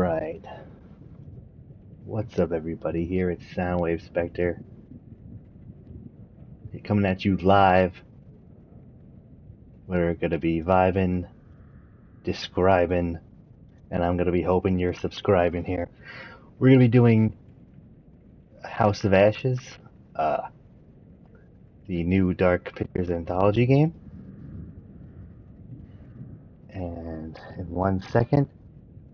Alright. What's up, everybody? Here it's Soundwave Spectre. Coming at you live. We're gonna be vibing, describing, and I'm gonna be hoping you're subscribing here. We're gonna be doing House of Ashes, the new Dark Pictures anthology game. And in 1 second,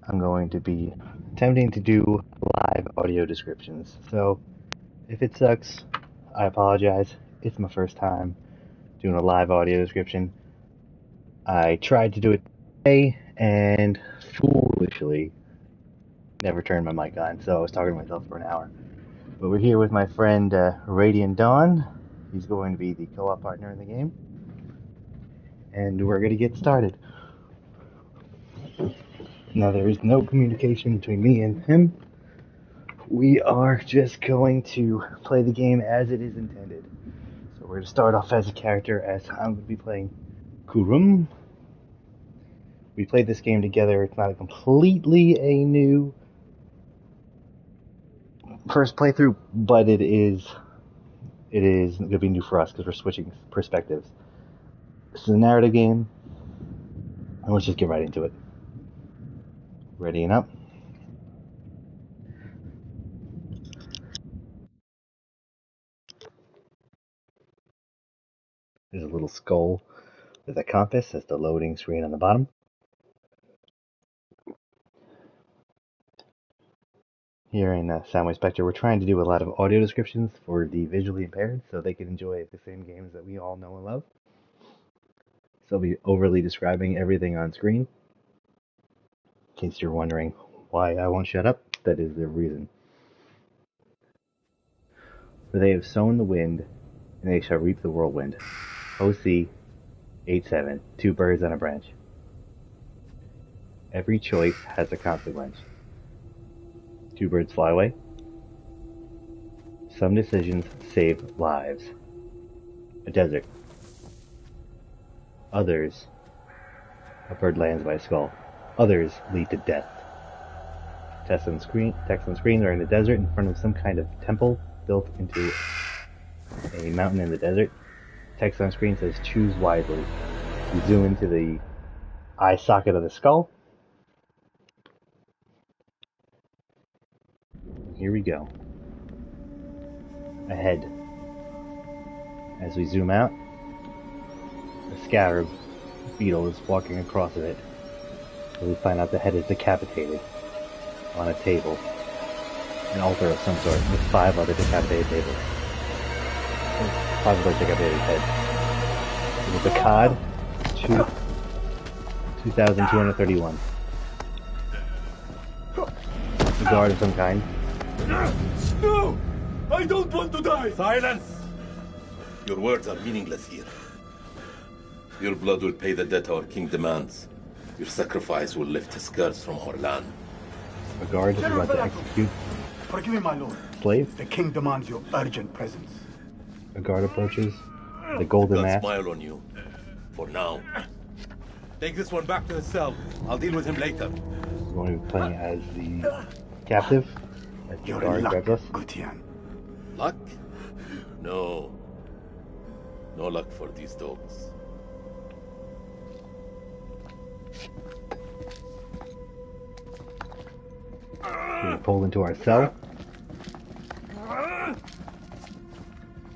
I'm going to be attempting to do live audio descriptions. So, if it sucks, I apologize. It's my first time doing a live audio description. I tried to do it today and foolishly never turned my mic on, so I was talking to myself for an hour. But we're here with my friend Radiant Dawn. He's going to be the co-op partner in the game. And we're going to get started. Now, there is no communication between me and him. We are just going to play the game as it is intended. So we're going to start off as a character, as I'm going to be playing Kurum. We played this game together. It's not completely a new first playthrough, but it is going to be new for us because we're switching perspectives. This is a narrative game, and let's just get right into it. Ready and up. There's a little skull with a compass as the loading screen on the bottom. Here in Soundwave Spectre, we're trying to do a lot of audio descriptions for the visually impaired so they can enjoy the same games that we all know and love. So I'll be overly describing everything on screen. In case you're wondering why I won't shut up, that is the reason. For they have sown the wind, and they shall reap the whirlwind. OC 8-7, two birds on a branch. Every choice has a consequence. Two birds fly away. Some decisions save lives. A desert. Others, a bird lands by a skull. Others lead to death. Text on screen are in the desert in front of some kind of temple built into a mountain in the desert. Text on screen says choose wisely. You zoom into the eye socket of the skull. Here we go. Ahead. As we zoom out, a scarab beetle is walking across of it. So we find out the head is decapitated on a table. An altar of some sort with 5 other decapitated tables. 5 other decapitated heads. It was a cod, 2,231. A guard of some kind. No! I don't want to die! Silence! Your words are meaningless here. Your blood will pay the debt our king demands. Your sacrifice will lift his curse from our land. A guard is about to execute. Forgive me, my lord. Slave. The king demands your urgent presence. A guard approaches. The golden mask. Smile on you. For now. Take this one back to his cell. I'll deal with him later. We're going to be playing as the captive. As the You're guard in luck, grabs us. Gutian. Luck? No. No luck for these dogs. We're pulled into our cell.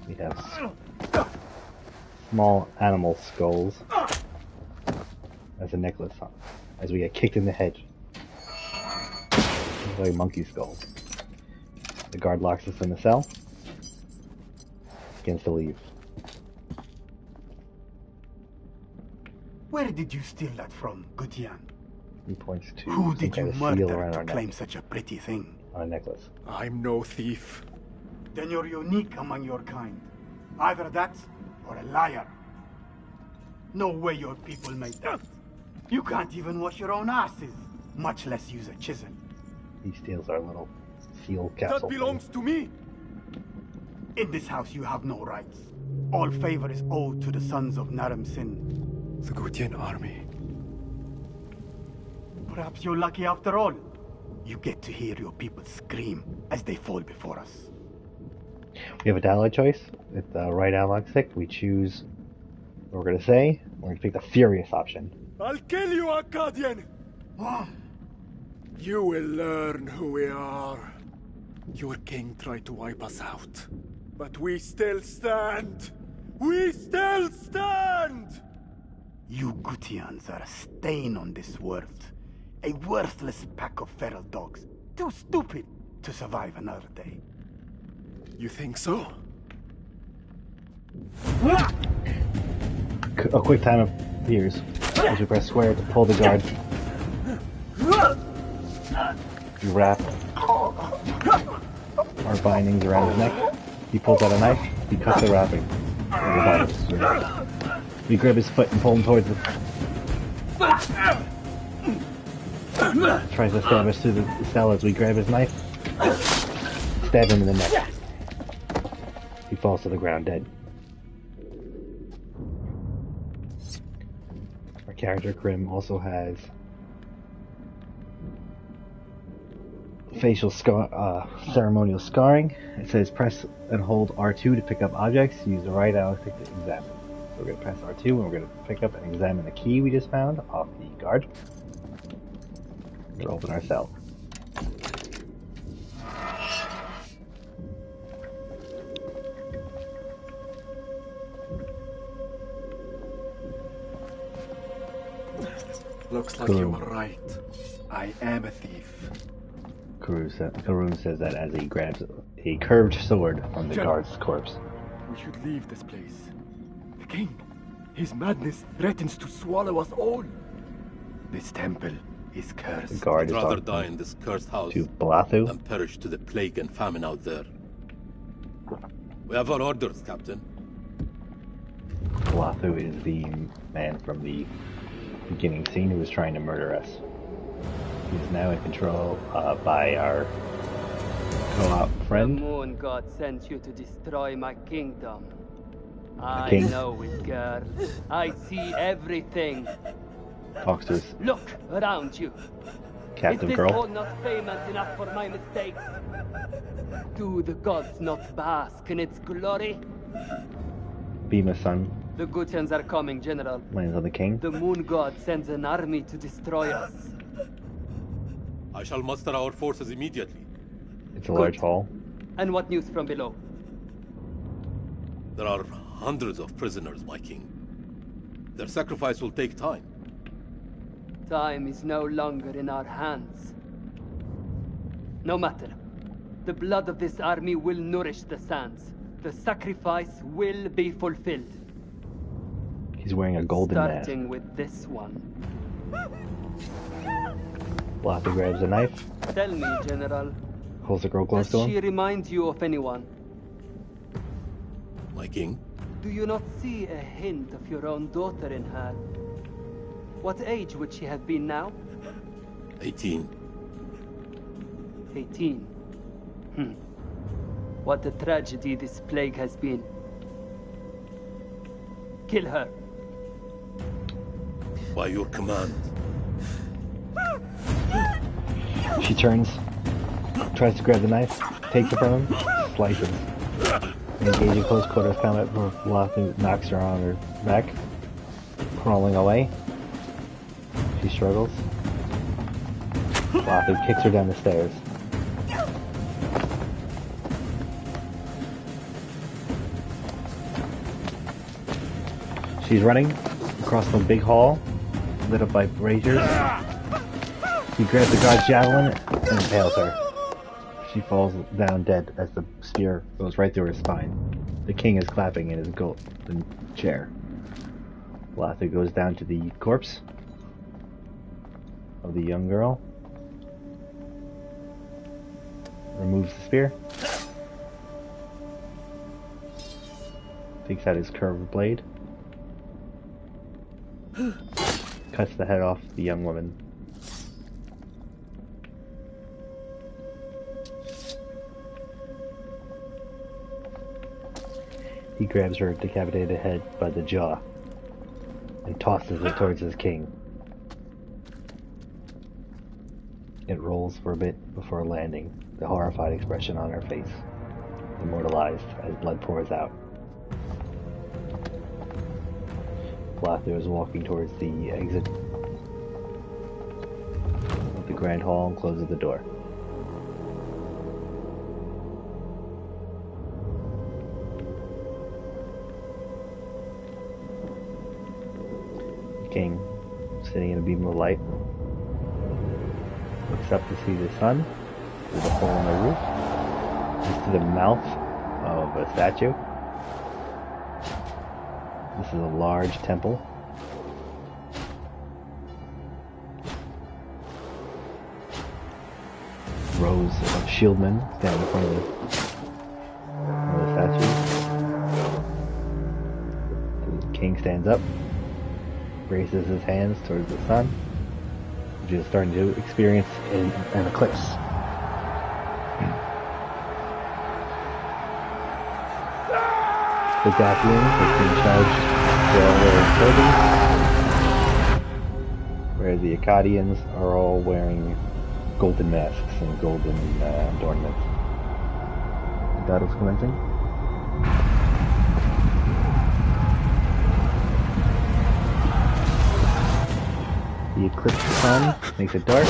We have small animal skulls as a necklace as we get kicked in the head. It's like a monkey skull. The guard locks us in the cell. Begins to leave. Where did you steal that from, Gutian? He points to Who some did you kind of seal murder around to our claim neck such a pretty thing? on a necklace. I'm no thief. Then you're unique among your kind. Either that, or a liar. No way your people made that. You can't even wash your own asses, much less use a chisel. He steals our little seal capsule. That belongs to me. In this house you have no rights. All favor is owed to the sons of Naram Sin. The Gutian army. Perhaps you're lucky after all. You get to hear your people scream as they fall before us. We have a dialogue choice. With the right analog stick, we choose what we're going to say. We're going to pick the furious option. I'll kill you, Akkadian! You will learn who we are. Your king tried to wipe us out. But we still stand! We still stand! You Gutians are a stain on this world. A worthless pack of feral dogs. Too stupid to survive another day. You think so? A quick time appears as we press square to pull the guard. We wrap our bindings around his neck. He pulls out a knife. He cuts the wrapping. We grab his foot and pull him towards us. Tries to stab us through the cell as we grab his knife. Stab him in the neck. He falls to the ground dead. Our character Krim also has facial ceremonial scarring. It says press and hold R2 to pick up objects. Use the right analog stick to examine. So we're going to press R2 and we're going to pick up and examine the key we just found off the guard. To open our cell. Looks like you were right. I am a thief. Karun says that as he grabs a curved sword from the guard's corpse. We should leave this place. The king, his madness threatens to swallow us all. This temple is cursed. The guard I'd is rather talking die in this cursed house to Blathu. than perish to the plague and famine out there. We have our orders, Captain. Blathu is the man from the beginning scene who was trying to murder us. He's now in control by our co-op friend. The moon god sent you to destroy my kingdom. I King. know it, girl. I see everything. Talks to us, Look around you. captive Is this all girl. not famous enough for my mistakes? Do the gods not bask in its glory? Bima's son The Gutians are coming, General. lands on the king. The moon god sends an army to destroy us. I shall muster our forces immediately. It's a large hall. And what news from below? There are hundreds of prisoners, my king. Their sacrifice will take time. Time is no longer in our hands. No matter. The blood of this army will nourish the sands. The sacrifice will be fulfilled. He's wearing a golden mask. Starting with this one. Blathu grabs a knife, Tell me, General, pulls the girl close does to she him. remind you of anyone? My king? Do you not see a hint of your own daughter in her? What age would she have been now? 18. 18. What a tragedy this plague has been. Kill her. By your command. She turns, tries to grab the knife, takes it from him, slices. Engaging close quarters combat, Blathu knocks her on her back, crawling away. She struggles. Blathu kicks her down the stairs. She's running across the big hall, lit up by braziers. He grabs the guard's javelin and impales her. She falls down dead as the spear goes right through her spine. The king is clapping in his golden chair. Blathu goes down to the corpse of the young girl. Removes the spear. Takes out his curved blade. Cuts the head off the young woman. He grabs her decapitated head by the jaw and tosses it towards his king. It rolls for a bit before landing, the horrified expression on her face, immortalized as blood pours out. Blather is walking towards the exit of the Grand Hall and closes the door. The king, sitting in a beam of light, looks up to see the sun through the hole in the roof, into the mouth of a statue. This is a large temple. Rows of shieldmen stand in front of the statue. The king stands up, raises his hands towards the sun, which is starting to experience an eclipse. The Gathians have been charged for all their clothing, whereas the Akkadians are all wearing golden masks and golden adornments. The battle's commencing. The eclipsed sun makes it dark.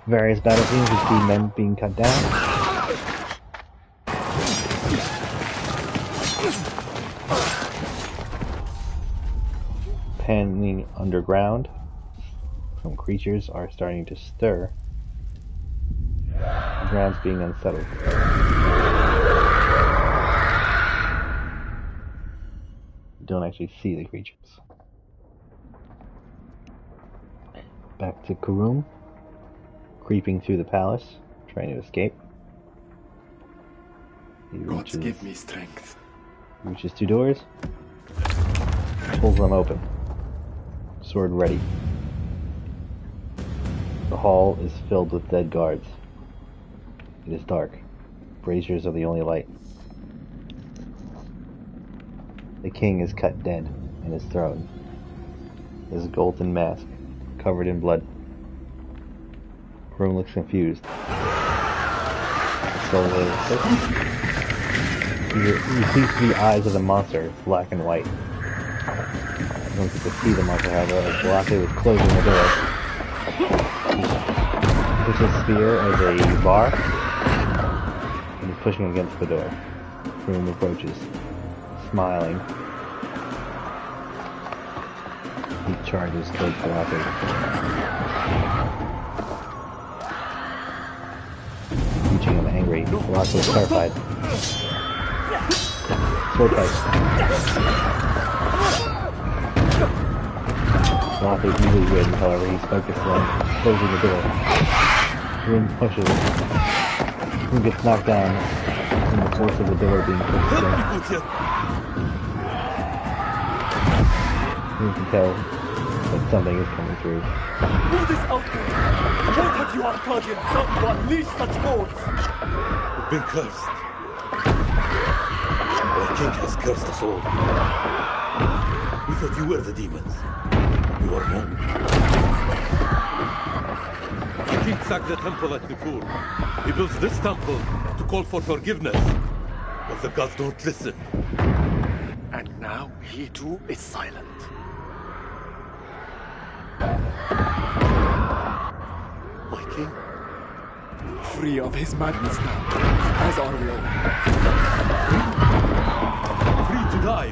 Various battle scenes with see men being cut down. Panning underground, some creatures are starting to stir. The ground's being unsettled. You don't actually see the creatures. Back to Karum, creeping through the palace, trying to escape. He Gods give me strength. Reaches two doors, pulls them open. Sword ready. The hall is filled with dead guards. It is dark. Braziers are the only light. The king is cut dead in his throne. His golden mask covered in blood. Karum looks confused. So you see the eyes of the monster, black and white. You don't get to see the monster, however, as Blather was closing the door. He puts his spear as a bar, and he's pushing against the door. Karum approaches, smiling. He charges towards Blather. Reaching him angry, Blather is terrified. Sword fight. Blather easily wins, however, he's focused on closing the door. Karum pushes. Karum gets knocked down from the force of the door being pushed again. You can tell that something is coming through. Move this outward! What have you Akkadians done to unleash such hordes? We've been cursed. Our king has cursed us all. We thought you were the demons. You are wrong. The king sacked the temple at Nippur. He builds this temple to call for forgiveness. But the gods don't listen. And now he too is silent. My king? Free of his madness now, as are we all. Free to die.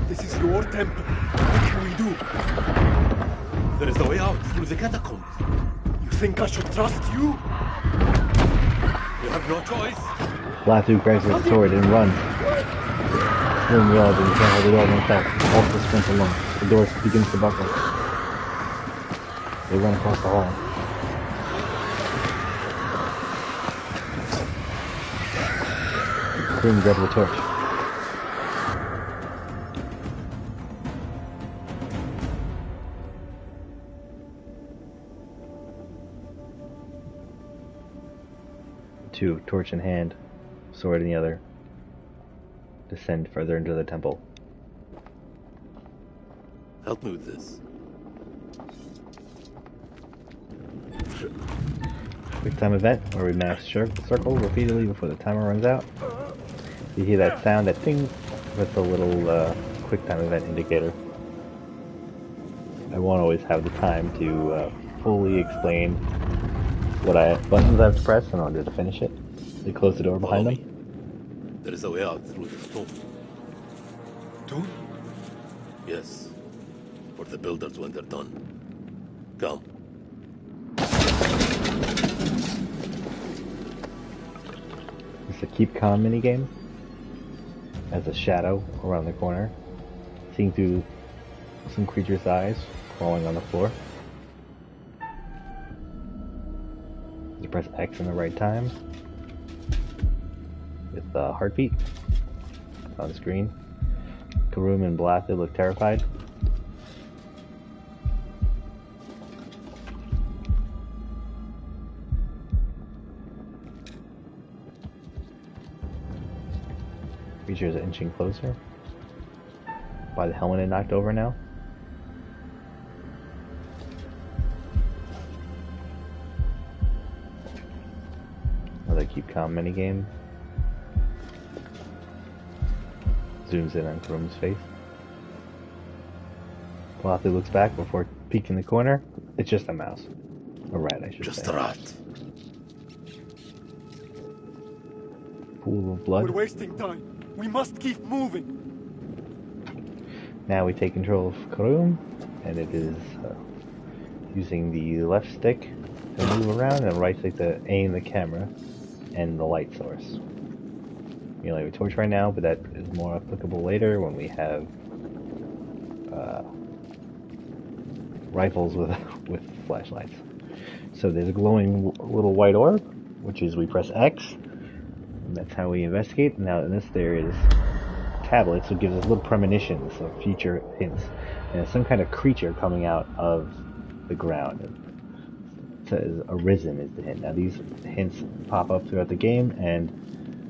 This is your temple. What can we do? There is a way out through the catacombs. You think I should trust you? You have no choice. Blather grabs his sword and runs. Karum realizes he can't hold the door himself. Also sprints along. The door begins to buckle. They run across the hall. Karum grabs the torch. Two, torch in hand, sword in the other, descend further into the temple. Help me with this. Quick time event where we mash circle repeatedly before the timer runs out. You hear that sound, that ding, that's a little quick time event indicator. I won't always have the time to fully explain what buttons I have to press in order to finish it. They close the door behind them. There is a way out through this tomb. Tomb? Yes. For the builders when they're done. Come. It's a keep calm minigame. As a shadow around the corner, seeing through some creature's eyes, crawling on the floor. You press X in the right time. With the heartbeat on the screen. Karum and Blathy look terrified. Creature's inching closer. By the helmet it knocked over now. Another keep calm minigame. Zooms in on Karum's face. Blathy looks back before peeking the corner. It's just a mouse. A rat, I should say. Just a rat. Pool of blood. We're wasting time. We must keep moving. Now we take control of Karum, and it is using the left stick to move around and right stick to aim the camera and the light source. We only have a torch right now, but that is more applicable later when we have rifles with flashlights. So there's a glowing little white orb, which is we press X, and that's how we investigate. Now in this there is tablets, so it gives us little premonitions of future hints. And there's some kind of creature coming out of the ground. It says arisen is the hint. Now these hints pop up throughout the game, and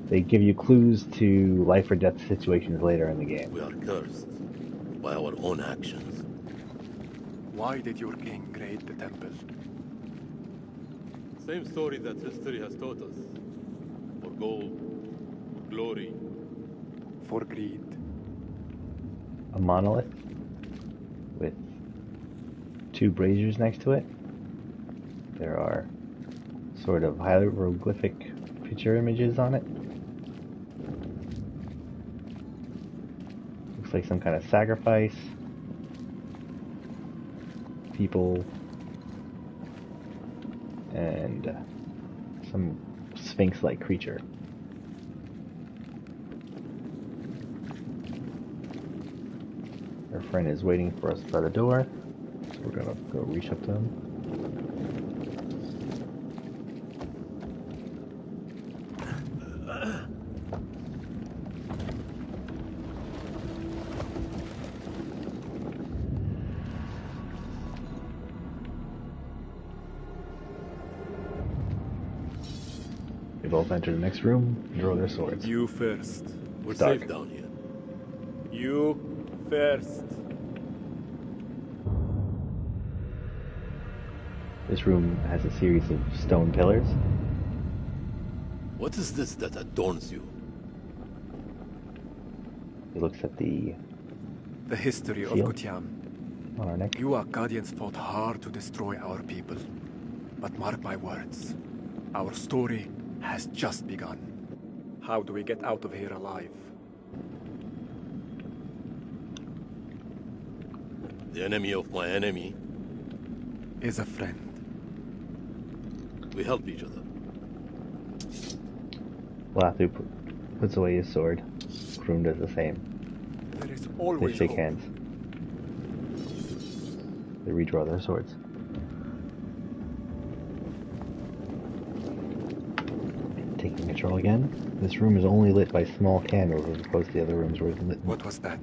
they give you clues to life or death situations later in the game. We are cursed by our own actions. Why did your king create the temple? Same story that history has taught us. For gold, glory. For greed. A monolith with two braziers next to it. There are sort of hieroglyphic picture images on it. Looks like some kind of sacrifice. People and some sphinx-like creature. Our friend is waiting for us by the door, so we're gonna go reach up to him. They both enter the next room and draw their swords. You first. We're Dark. safe down here. You first. This room has a series of stone pillars. What is this that adorns you? He looks at the The history of Seal? Kutiam. on our neck. You Akkadians fought hard to destroy our people. But mark my words. Our story has just begun. How do we get out of here alive? The enemy of my enemy. Is a friend. We help each other. Blathy puts away his sword. Kroom does the same. There is They always shake hope. hands. They redraw their swords. Taking control again. This room is only lit by small candles as opposed to the other rooms where it's What was that?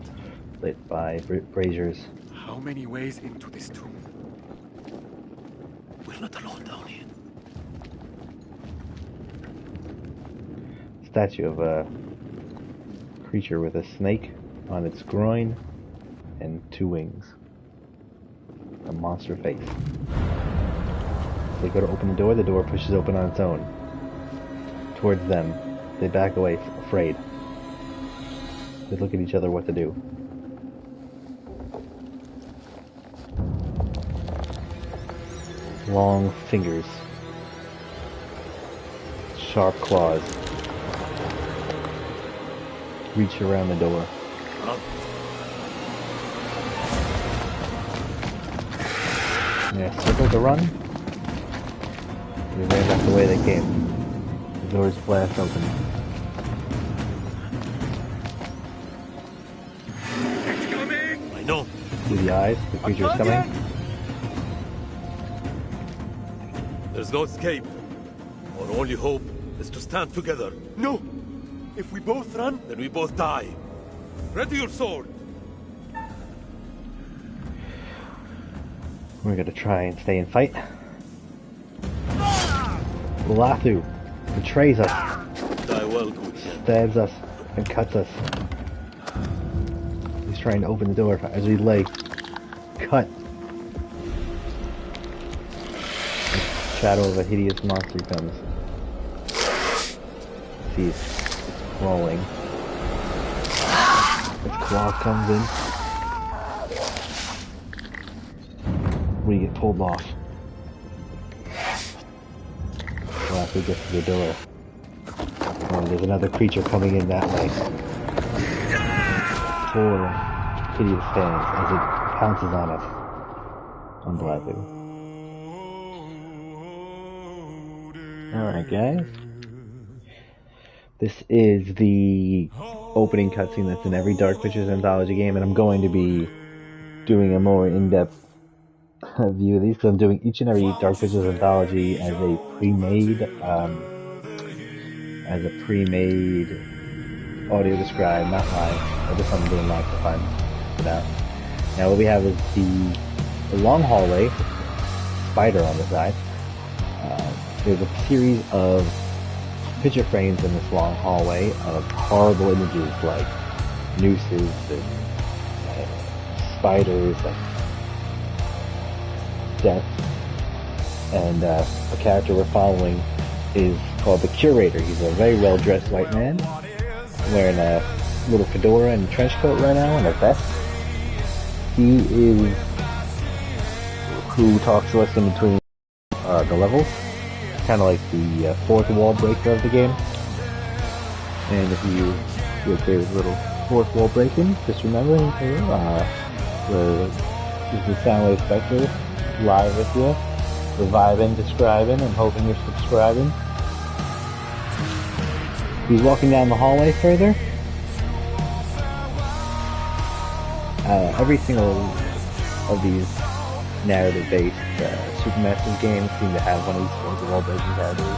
lit by braziers. How many ways into this tomb? We're not alone down here. Statue of a creature with a snake on its groin and two wings. A monster face. They go to open the door pushes open on its own. Towards them. They back away, afraid. They look at each other what to do. Long fingers. Sharp claws. Reach around the door. Yeah, circle to run. They ran back the way they came. The doors blast open. It's coming! I know. See the eyes? The creature's coming. There's no escape. Our only hope is to stand together. No! If we both run, Then we both die. Ready your sword. We're gonna try and stay and fight. Lathu betrays us, Die well, good man. stabs us, and cuts us. He's trying to open the door as we lay. Cut. The shadow of a hideous monster comes. See, it's crawling. Its claw comes in. We get pulled off. We'll have to get to the door. Oh, there's another creature coming in that way. 4 hideous fangs as it pounces on us. On Blathu. Alright, guys. This is the opening cutscene that's in every Dark Pictures Anthology game, and I'm going to be doing a more in-depth view of these because I'm doing each and every Dark Pictures Anthology as a pre-made audio describe, not live. I just I'm doing live for fun. For now. Now what we have is the long hallway, spider on the side. There's a series of picture frames in this long hallway of horrible images like nooses and spiders and death. And the character we're following is called the Curator. He's a very well-dressed white man, wearing a little fedora and trench coat right now and a vest. He is who talks to us in between the levels, kind of like the fourth wall breaker of the game. And if you're okay with a little fourth wall breaking, just remember, this is Soundwave Spectre live with you, reviving, describing, and hoping you're subscribing. He's walking down the hallway further. Every single of these narrative-based Supermasters games seem to have one of these fourth wall breaking characters.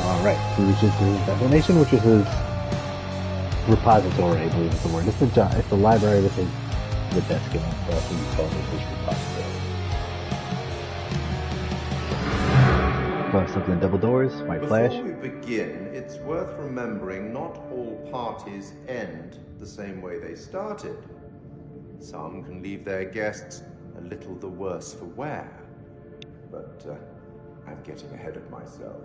Alright, he reaches his destination, which is his repository, I believe is the word. It's the library with the desk in it, so I think you call it his repository. Bust up the double doors, white flash. Before we begin, it's worth remembering not all parties end the same way they started. Some can leave their guests a little the worse for wear. But I'm getting ahead of myself.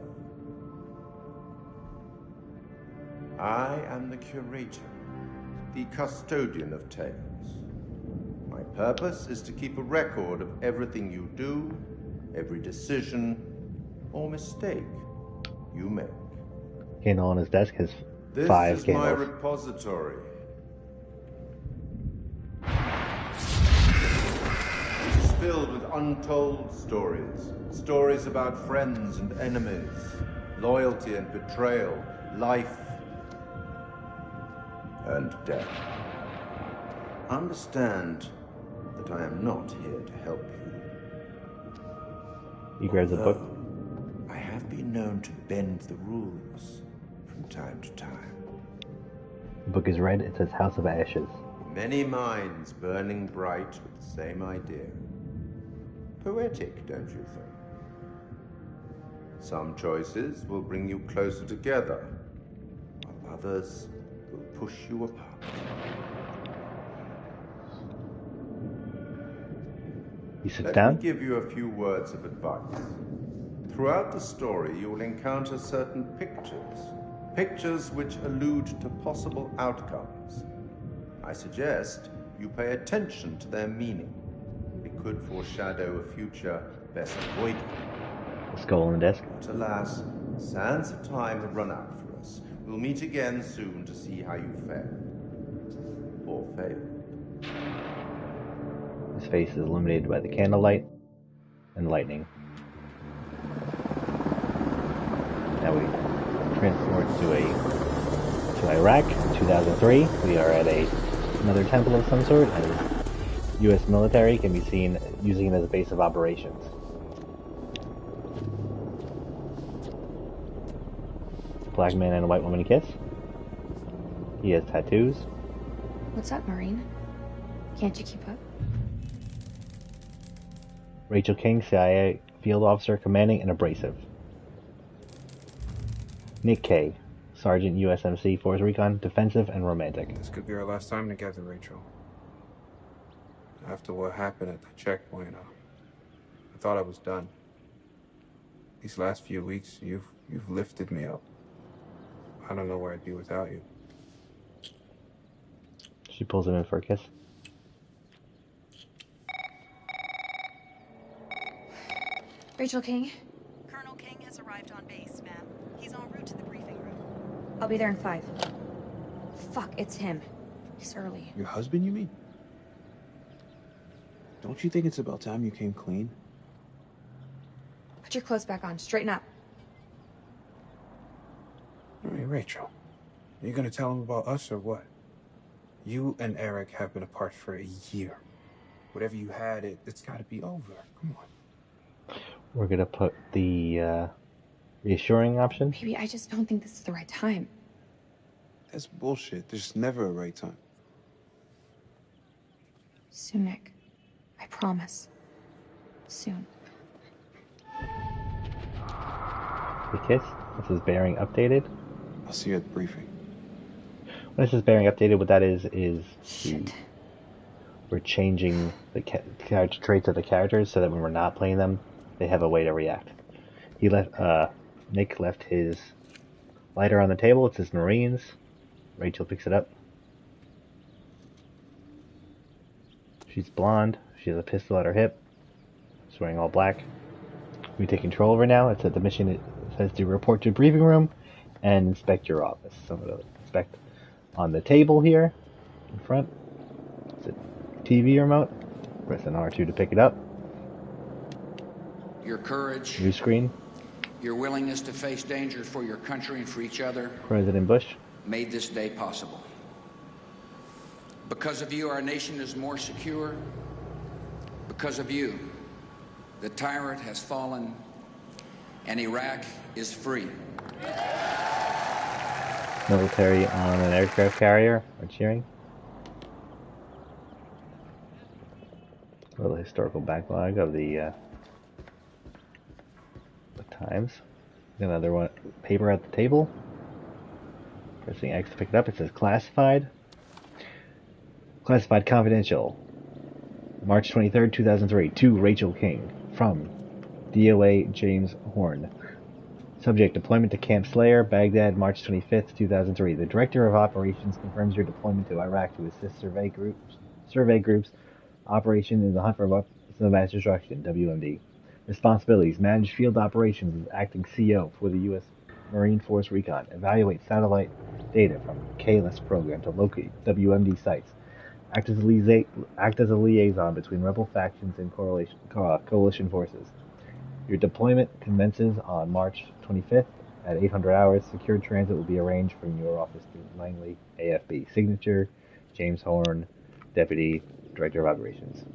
I am the Curator, the custodian of tales. My purpose is to keep a record of everything you do, every decision or mistake you make. Candle on his desk has This 5 is candles. my repository. It is filled with untold stories. Stories about friends and enemies, loyalty and betrayal, life and death. Understand that I am not here to help you. He grabs a book. I have been known to bend the rules from time to time. The book is red. It says House of Ashes. Many minds burning bright with the same idea. Poetic, don't you think? Some choices will bring you closer together, while others will push you apart. He sits Let down. me give you a few words of advice. Throughout the story, you will encounter certain pictures. Pictures which allude to possible outcomes. I suggest you pay attention to their meaning. It could foreshadow a future best avoided. The skull on the desk. But alas, sands of time have run out for us. We'll meet again soon to see how you fared. Or failed. His face is illuminated by the candlelight and lightning. Now we transport to Iraq, 2003. We are at another temple of some sort, and U.S. military can be seen using it as a base of operations. Black man and a white woman kiss. He has tattoos. What's up, Marine? Can't you keep up? Rachel King, CIA field officer, commanding and abrasive. Nick K, Sergeant USMC, Force Recon, defensive and romantic. This could be our last time together, Rachel. After what happened at the checkpoint, I thought I was done. These last few weeks, you've lifted me up. I don't know where I'd be without you. She pulls him in for a kiss. Rachel King? Colonel King has arrived on base, ma'am. He's en route to the briefing room. I'll be there in 5. Fuck, it's him. He's early. Your husband, you mean? Don't you think it's about time you came clean? Put your clothes back on. Straighten up. Hey, Rachel, are you gonna tell him about us or what? You and Eric have been apart for a year. Whatever you had, it's gotta be over. Come on. We're gonna put the reassuring option. Maybe I just don't think this is the right time. That's bullshit. There's never a right time. Soon, Nick. I promise. Soon. The kiss. This is bearing updated. I'll see you at the briefing. When this is bearing updated, what that is Shit. we're changing the character traits of the characters so that when we're not playing them, they have a way to react. Nick left his lighter on the table. It says Marines. Rachel picks it up. She's blonde. She has a pistol at her hip. She's wearing all black. We take control of her now. It's at the mission. It says to report to briefing room and inspect your office. So I'm going to inspect on the table here in front. It's a TV remote. Press an R2 to pick it up. Your courage, New screen. your willingness to face danger for your country and for each other President Bush. made this day possible. Because of you, our nation is more secure. Because of you, the tyrant has fallen and Iraq is free. Military on an aircraft carrier are cheering. A little historical backlog of the times. Another one, paper at the table. Pressing X to pick it up. It says classified. Classified confidential. March 23rd, 2003. To Rachel King. From DOA James Horn. Subject: deployment to Camp Slayer, Baghdad, March 25th, 2003. The Director of Operations confirms your deployment to Iraq to assist survey groups operation in the hunt for weapons of mass destruction, WMD. Responsibilities: manage field operations as acting CO for the U.S. Marine Force Recon. Evaluate satellite data from KLS program to locate WMD sites. Act as a liaison between rebel factions and coalition forces. Your deployment commences on March 25th at 800 hours. Secure transit will be arranged from your office to Langley, AFB. Signature: James Horn, Deputy Director of Operations.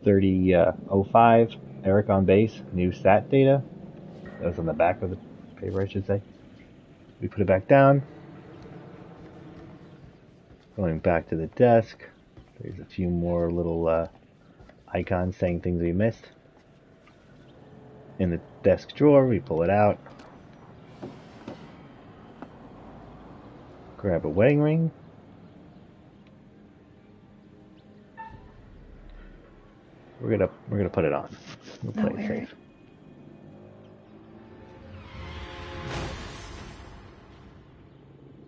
30:05. Eric on base. New stat data. That was on the back of the paper, I should say. We put it back down. Going back to the desk. There's a few more little icons saying things we missed. in the desk drawer. We pull it out. Grab a wedding ring. We're gonna put it on. We'll play it safe.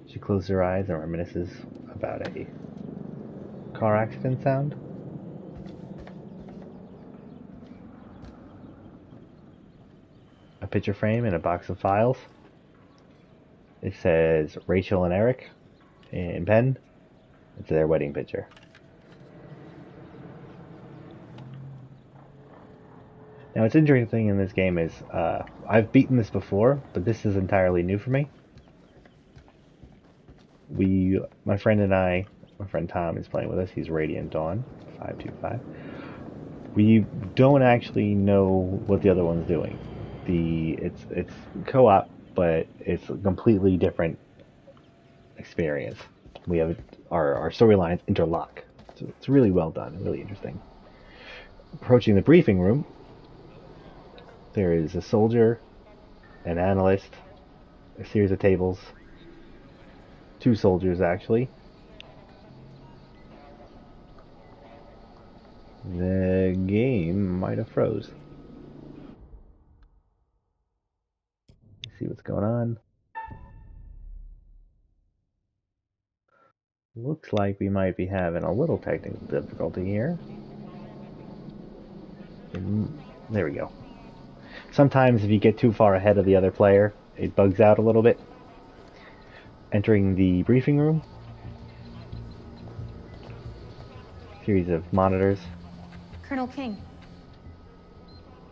She closes her eyes and reminisces about a car accident sound. A picture frame and a box of files. It says Rachel and Eric in pen. It's their wedding picture. Now, what's interesting in this game is I've beaten this before, but this is entirely new for me. My friend Tom is playing with us. He's Radiant Dawn 525. We don't actually know what the other one's doing. It's co-op, but it's a completely different experience. We have our storylines interlock. So it's really well done, really interesting. Approaching the briefing room, there is a soldier, an analyst, a series of tables, 2 soldiers actually. The game might have froze. Let's see what's going on. Looks like we might be having a little technical difficulty here. There we go. Sometimes if you get too far ahead of the other player, it bugs out a little bit. Entering the briefing room. Series of monitors. Colonel King.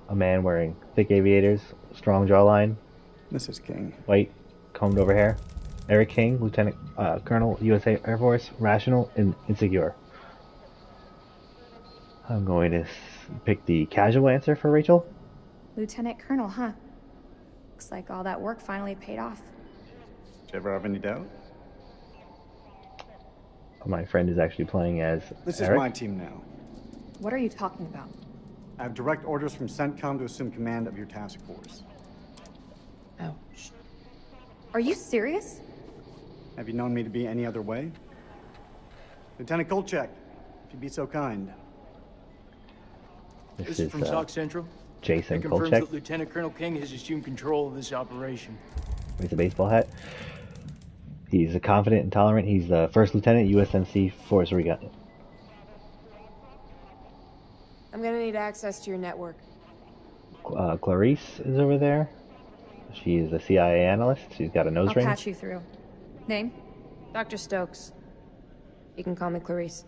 A man wearing thick aviators, strong jawline. Mrs. King. White, combed over hair. Eric King, Lieutenant Colonel, USA Air Force, rational and insecure. I'm going to pick the casual answer for Rachel. Lieutenant Colonel, huh? Looks like all that work finally paid off. Did you ever have any doubt? My friend is actually playing as This Eric. is my team now. What are you talking about? I have direct orders from CENTCOM to assume command of your task force. Ouch. Are you serious? Have you known me to be any other way? Lieutenant Kolchak, if you'd be so kind. This is from SOC Central. Jason It confirms Kolchak. that Lieutenant Colonel King has assumed control of this operation. With a baseball hat. He's a confident and tolerant. He's the first lieutenant, USMC Force Recon. I'm gonna need access to your network. Clarice is over there. She is a CIA analyst. She's got a nose ring. I'll patch you through. Name? Dr. Stokes. You can call me Clarice.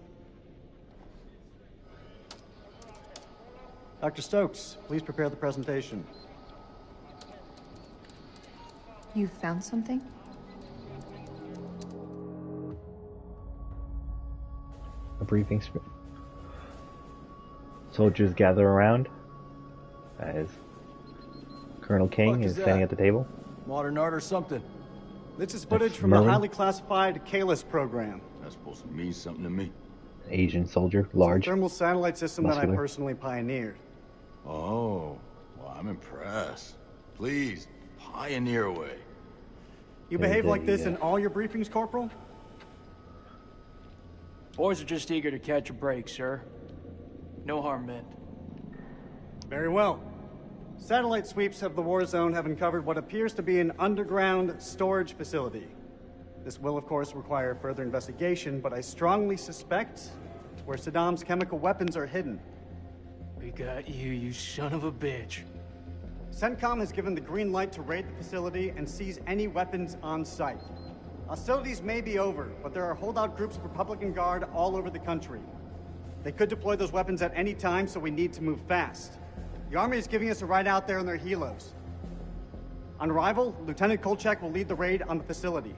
Dr. Stokes, please prepare the presentation. You found something? A briefing script. Soldiers gather around as Colonel King is standing at the table. Modern art or something? This is footage That's from Merlin. the highly classified Kalis program. That's supposed to mean something to me. Asian soldier, large. It's a thermal satellite system that I muscular. personally pioneered. Oh, well, I'm impressed. Please, pioneer away. You behave like this in all your briefings, Corporal? Boys are just eager to catch a break, sir. No harm meant. Very well. Satellite sweeps of the war zone have uncovered what appears to be an underground storage facility. This will, of course, require further investigation, but I strongly suspect it's where Saddam's chemical weapons are hidden. We got you, you son of a bitch. CENTCOM has given the green light to raid the facility and seize any weapons on site. Hostilities may be over, but there are holdout groups of Republican Guard all over the country. They could deploy those weapons at any time, so we need to move fast. The Army is giving us a ride out there in their helos. On arrival, Lieutenant Kolchak will lead the raid on the facility.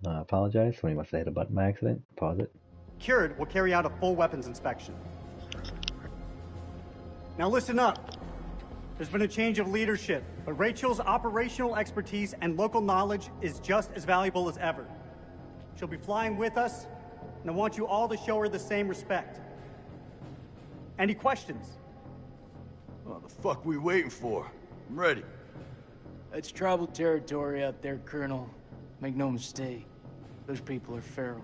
I apologize. Somebody must have hit a button by accident. Pause it. Cured will carry out a full weapons inspection. Now listen up. There's been a change of leadership, but Rachel's operational expertise and local knowledge is just as valuable as ever. She'll be flying with us, and I want you all to show her the same respect. Any questions? What the fuck we waiting for? I'm ready. It's tribal territory out there, Colonel. Make no mistake. Those people are feral.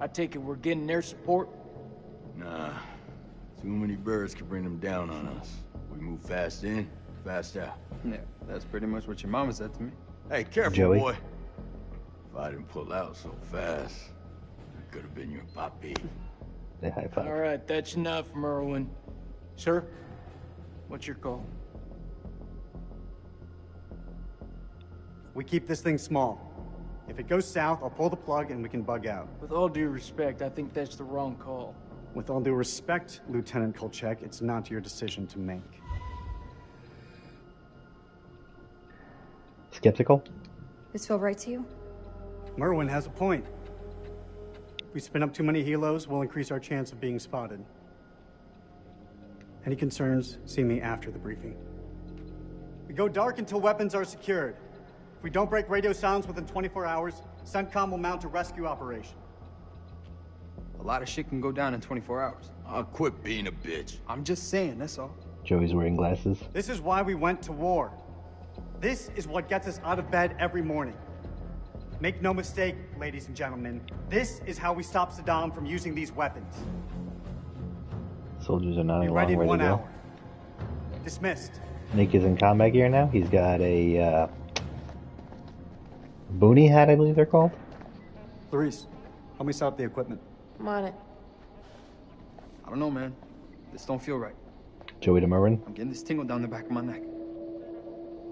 I take it we're getting their support? Nah. Too many birds could bring them down on us. We move fast in, fast out. Yeah, that's pretty much what your mama said to me. Hey, careful, Joey. boy. If I didn't pull out so fast, I could have been your papi. They high five. All right, that's enough, Merwin. Sir, what's your call? We keep this thing small. If it goes south, I'll pull the plug and we can bug out. With all due respect, I think that's the wrong call. With all due respect, Lieutenant Kolchak, it's not your decision to make. Skeptical? This feel right to you? Merwin has a point. If we spin up too many helos, we'll increase our chance of being spotted. Any concerns, see me after the briefing. We go dark until weapons are secured. If we don't break radio silence within 24 hours, CENTCOM will mount a rescue operation. A lot of shit can go down in 24 hours. I'll quit being a bitch. I'm just saying, that's all. Joey's wearing glasses. This is why we went to war. This is what gets us out of bed every morning. Make no mistake, ladies and gentlemen, this is how we stop Saddam from using these weapons. Soldiers are nodding Be along, ready in ready 1 to go. hour. Dismissed. Nick is in combat gear now. He's got a boonie hat, I believe they're called. Clarice, help me set up the equipment. I'm on it. I don't know, man. This don't feel right. Joey to Merwin. I'm getting this tingle down the back of my neck.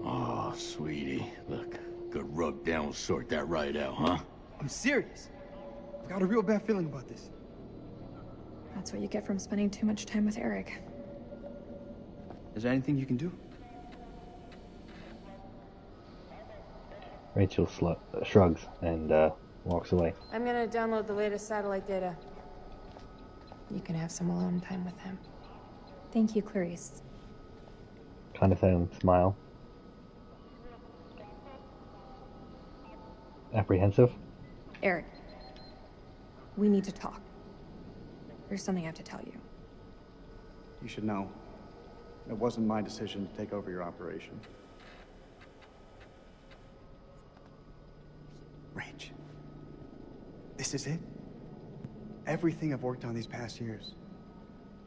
Oh, sweetie. Look, good rub down will sort that right out, huh? I'm serious. I've got a real bad feeling about this. That's what you get from spending too much time with Eric. Is there anything you can do? Rachel shrugs and walks away. I'm gonna download the latest satellite data. You can have some alone time with him. Thank you, Clarice. Condescending smile. Apprehensive. Eric, we need to talk. There's something I have to tell you. You should know. It wasn't my decision to take over your operation. Rach, this is it. Everything I've worked on these past years.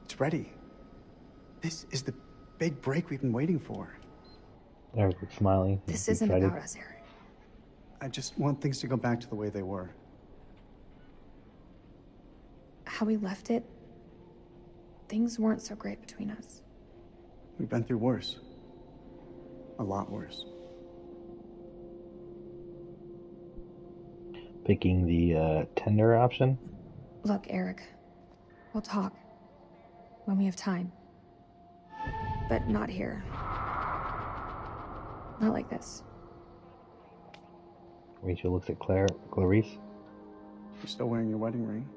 It's ready. This is the big break we've been waiting for. Eric was smiling. This isn't excited. about us, Eric. I just want things to go back to the way they were. How we left it, things weren't so great between us. We've been through worse. A lot worse. Picking the tender option. Look, Eric, we'll talk when we have time. But not here. Not like this. Rachel looks at Clarice. You're still wearing your wedding ring.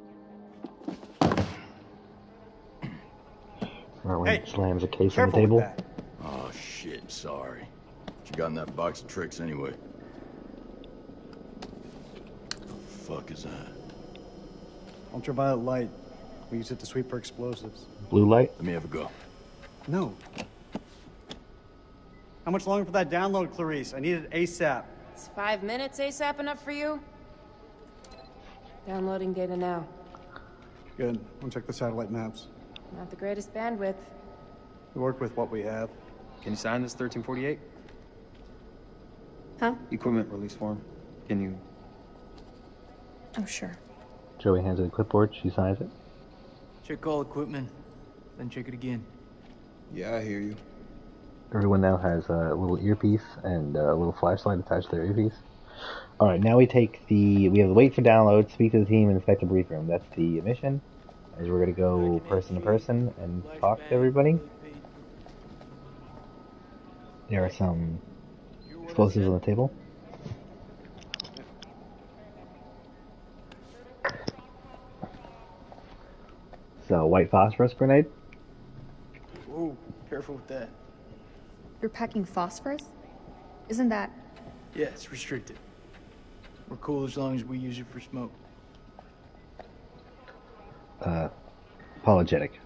Merwin slams a case on the careful with table. that. Oh, shit, sorry. What you got in that box of tricks, anyway? The fuck is that? Ultraviolet light. We use it to sweep for explosives. Blue light? Let me have a go. No. How much longer for that download, Clarice? I need it ASAP. Is 5 minutes ASAP enough for you? Downloading data now. Good. I'll check the satellite maps. Not the greatest bandwidth. We work with what we have. Can you sign this 1348? Huh? Equipment release form. Can you? Oh, sure. Joey hands her the clipboard. She signs it. Check all equipment, then check it again. Yeah, I hear you. Everyone now has a little earpiece and a little flashlight attached to their earpiece. Alright, now we have to wait for download, speak to the team, and inspect the brief room. That's the mission. As we're going to go person to person and talk to everybody. There are some explosives on the table. So, white phosphorus grenade. Whoa, careful with that. You're packing phosphorus? Isn't that... Yeah, it's restricted. We're cool as long as we use it for smoke. apologetic.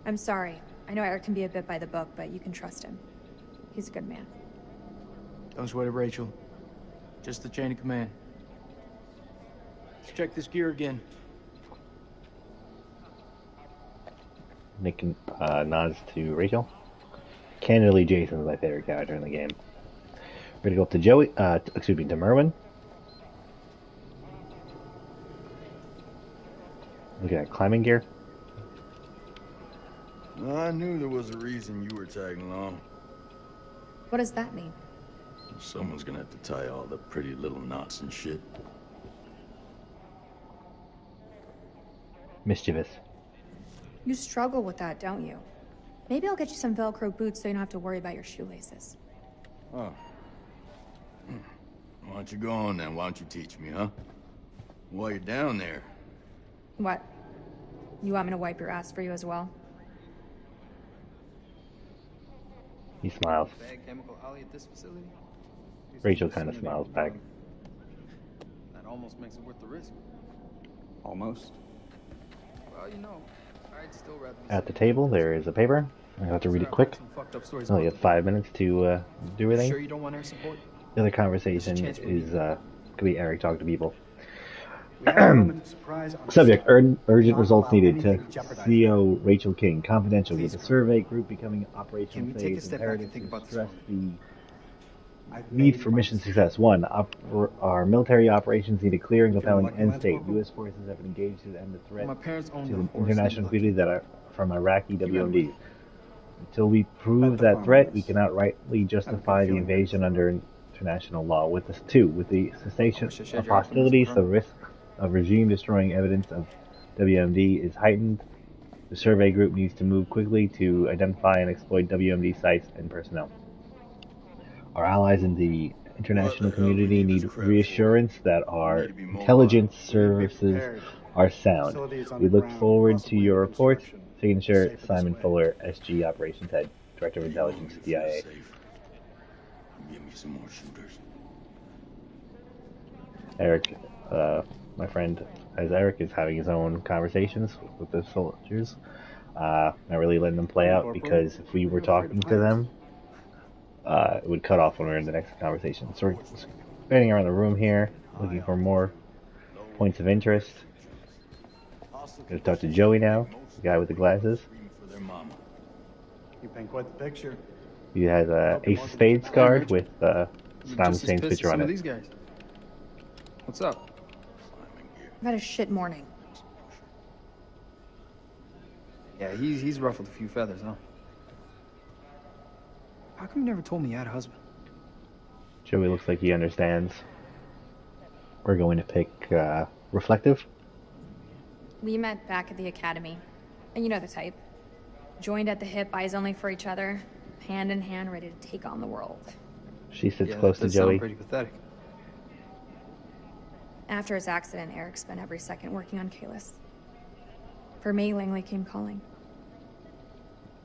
I'm sorry. I know Eric can be a bit by the book, but you can trust him. He's a good man. Don't sweat it, Rachel. Just the chain of command. Let's check this gear again. Nick nods to Rachel. Candidly, Jason's my favorite character in the game. We're gonna go up to Joey, to Merwin. Looking at climbing gear. Well, I knew there was a reason you were tagging along. What does that mean? Someone's gonna have to tie all the pretty little knots and shit. Mischievous. You struggle with that, don't you? Maybe I'll get you some Velcro boots so you don't have to worry about your shoelaces. Oh. Why don't you go on then? Why don't you teach me, huh? While you're down there. What? You want me to wipe your ass for you as well? He smiles. Bad chemical alley at this facility? Rachel kind of smiles back. That almost makes it worth the risk. Almost. Well, you know, I'd still rather be At the table, there is a paper. I have to read it quick. Only have 5 minutes to do everything. Sure you don't want our support? The other conversation is could be Eric talking to people. Subject: urgent results needed to CO Rachel King. Confidential. With the survey group becoming operational phase, imperative to stress the need for mission success. 1. Our military operations need a clear and compelling end state. U.S. forces have been engaged to end the threat to the international community that are from Iraqi WMDs. Until we prove that threat, we cannot rightly justify the invasion under international law. With this, 2. With the cessation of hostilities, the risk of regime-destroying evidence of WMD is heightened. The survey group needs to move quickly to identify and exploit WMD sites and personnel. Our allies in the international community need reassurance that our intelligence services are sound. We look forward to your report. Signature: Simon Fuller, SG Operations Head, Director of Intelligence, DIA. Give me some more shooters. Eric, my friend, as Eric is having his own conversations with the soldiers, not really letting them play out, because if we were talking to them, it would cut off when we were in the next conversation. So we're spanning around the room here, looking for more points of interest. Gonna talk to Joey now, the guy with the glasses. You paint quite the picture. He has a Ace of Spades card with Saddam Hussein's picture on it. These guys. What's up? I've had a shit morning. Yeah, he's ruffled a few feathers, huh? How come you never told me you had a husband? Joey looks like he understands. We're going to pick Reflective. We met back at the academy. And you know the type. Joined at the hip, eyes only for each other. Hand in hand, ready to take on the world. She sits close to Joey. Pretty pathetic. After his accident, Eric spent every second working on Kalis. For me, Langley came calling.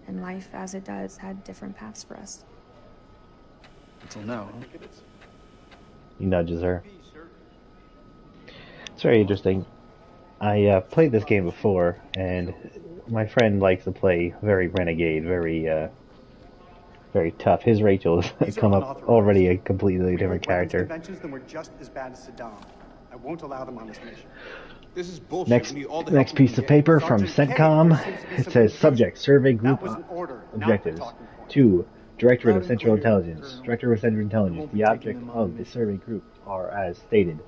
And life, as it does, had different paths for us. Until now, huh? He nudges her. It's very interesting. I played this game before, and my friend likes to play very renegade, very tough. His Rachel has come up already a completely different character. Then we're just as bad as Saddam. I won't allow them on this mission. This is bullshit. Next piece of paper from CENTCOM. It says subject, survey group objectives. 2. Directorate of Central Intelligence. Director of Central Intelligence. The object of the survey group are as stated.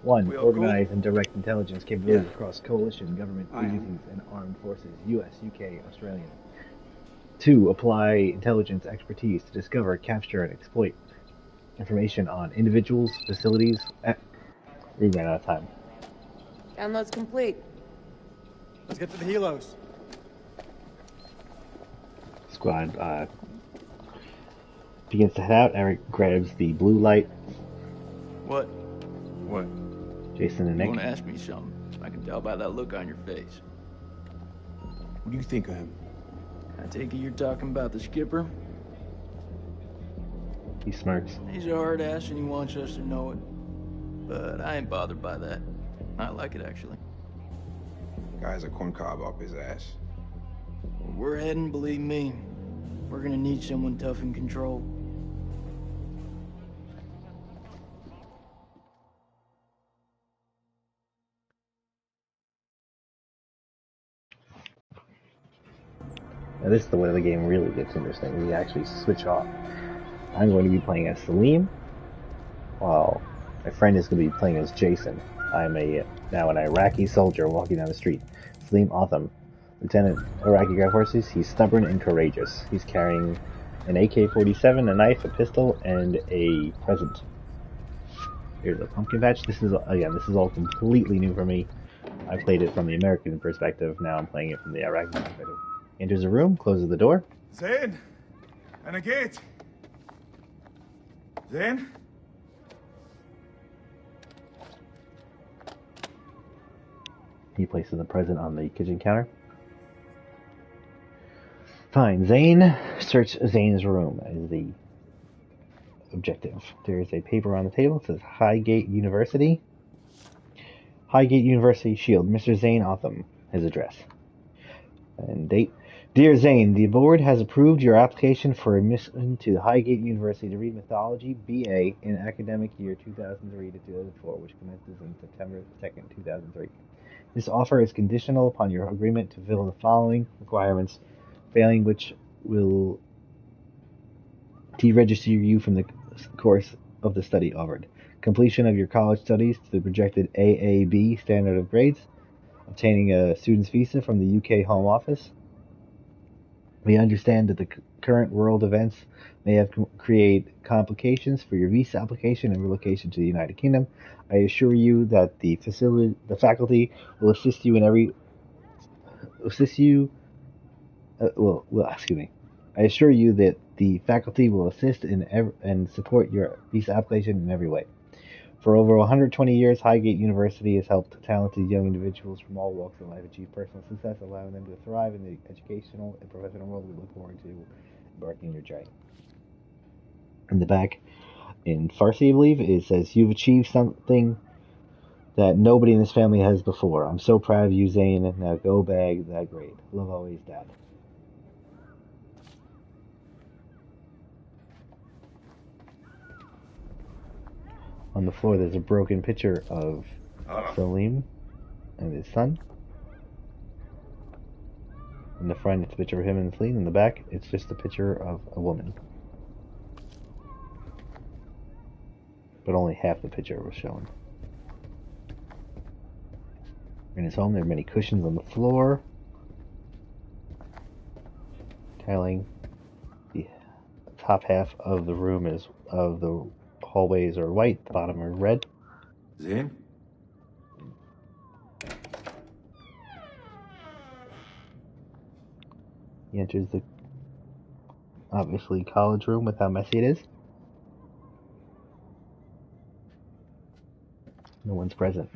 1. Organize and direct intelligence capabilities across coalition, government agencies, and armed forces, U.S., U.K., Australian. 2. Apply intelligence expertise to discover, capture, and exploit information on individuals, facilities. We ran out of time. Download's complete. Let's get to the helos. Squad begins to head out. Eric grabs the blue light. What? What? Jason and Nick. You want to ask me something? I can tell by that look on your face. What do you think of him? I take it you're talking about the skipper? He smirks. He's a hard ass and he wants us to know it. But I ain't bothered by that. I like it, actually. Guy's a corncob up his ass. Where we're heading, believe me, we're gonna need someone tough in control. Now this is the way the game really gets interesting. We actually switch off. I'm going to be playing as Salim, while my friend is going to be playing as Jason. I'm now an Iraqi soldier walking down the street. Salim Otham, Lieutenant Iraqi Ground Forces. He's stubborn and courageous. He's carrying an AK-47, a knife, a pistol, and a present. Here's a pumpkin patch. This is all completely new for me. I played it from the American perspective. Now I'm playing it from the Iraqi perspective. Enters a room, closes the door. زين أنا جيت. زين. He places the present on the kitchen counter. Fine. Zane. Search Zane's room is the objective. There's a paper on the table. It says Highgate University. Highgate University Shield. Mr. Zane Otham. His address. And date. Dear Zane, the board has approved your application for admission to Highgate University to read Mythology BA in academic year 2003 to 2004, which commences on September 2nd, 2003. This offer is conditional upon your agreement to fill the following requirements, failing which will deregister you from the course of the study offered. Completion of your college studies to the projected AAB standard of grades, obtaining a student's visa from the UK Home Office. We understand that the current world events may have create complications for your visa application and relocation to the United Kingdom. I assure you that the faculty will assist you in every I assure you that the faculty will assist and support your visa application in every way. For over 120 years, Highgate University has helped talented young individuals from all walks of life achieve personal success, allowing them to thrive in the educational and professional world. We look forward to embarking on your journey. In the back, in Farsi, I believe, it says, "You've achieved something that nobody in this family has before. I'm so proud of you, Zane. Now go bag that grade. Love always, Dad." On the floor, there's a broken picture of Salim and his son. In the front, it's a picture of him and Salim. In the back, it's just a picture of a woman. But only half the picture was shown. In his home, there are many cushions on the floor. Tiling. The top half of the room is of the hallways are white, the bottom are red. زين. He enters the obviously college room with how messy it is. No one's present.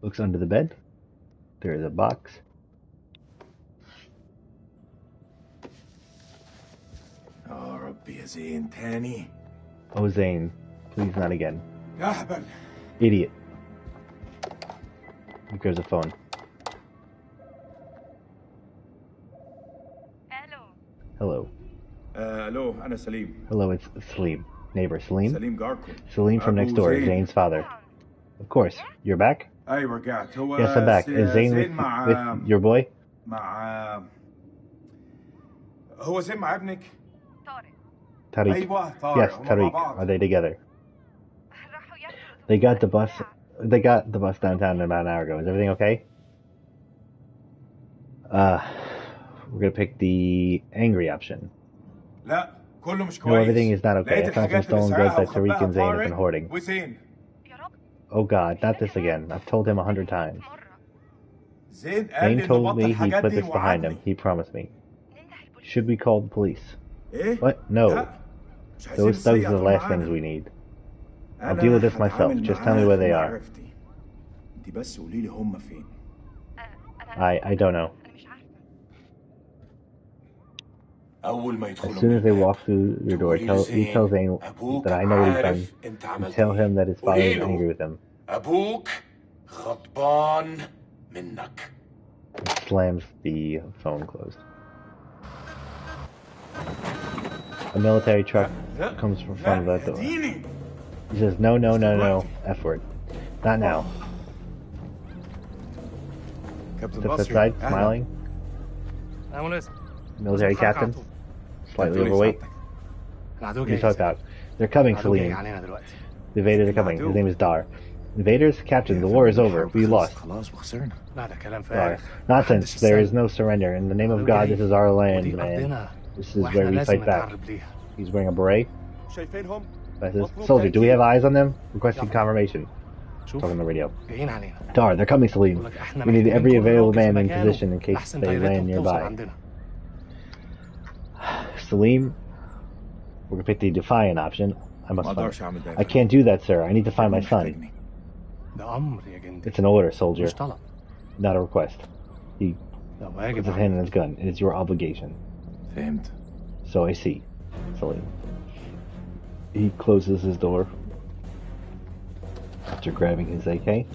Looks under the bed. There is a box. يا ربي يا زين تاني. Oh, Zane, please not again. أهبل. Idiot. Here goes the phone. Hello. ألو أنا سليم. Hello, it's Salim. Neighbor Salim. سليم جاركم. Salim from next door, Zane's father. Of course. You're back? أيوة رجعت. هو Yes, I'm back. Is Zane with your boy? مع هو زين مع ابنك؟ Tariq. أيوة طارق. Yes, Tariq. Are they together? They got the bus downtown about an hour ago. Is everything okay? We're gonna pick the angry option. لا كله مش No, كويس. everything is not okay. I found some stolen goods that Tariq and Zane have been hoarding. وزين. Oh God, not this again. I've told him 100 times. زين قال لي Zane إنه told بطل me he الحاجات put دي this behind him. ووعدني. He promised me. Should we call the police? إيه؟ What? No. لا. مش عايزين Those thugs are the نسيح last معانا. things we need. I'll أنا deal with this myself. هتعامل Just tell me where they معاها are. بمعرفتي. أنت بس قولي لي هم فين. I don't know. أول ما As يدخلوا soon as they من walk through your door, you tell Zane that I know what he's done, أنت and عملت tell إيه. him that his father is قولي له. angry with him. أبوك غضبان منك. Slams the phone closed. A military truck comes from front of that door. He says, no, no, no, no, F word. Not now. Steps outside, smiling. Military captain, slightly overweight. What are you talking about? They're coming, Salim. The invaders are coming. His name is Dar. Invaders? Captain, the war is over. We lost. Dar. Nonsense. There is no surrender. In the name of God, this is our land, man. This is where we fight back. He's wearing a beret. Soldier, do we have eyes on them? Requesting confirmation. Talking on the radio. Dar, they're coming, Salim. We need every available man in position in case they land nearby. Salim, we're gonna pick the defiant option. I can't do that, sir. I need to find my son. It's an order, soldier. Not a request. He puts his hand on his gun. It is your obligation. So I see. Salim. He closes his door after grabbing his AK.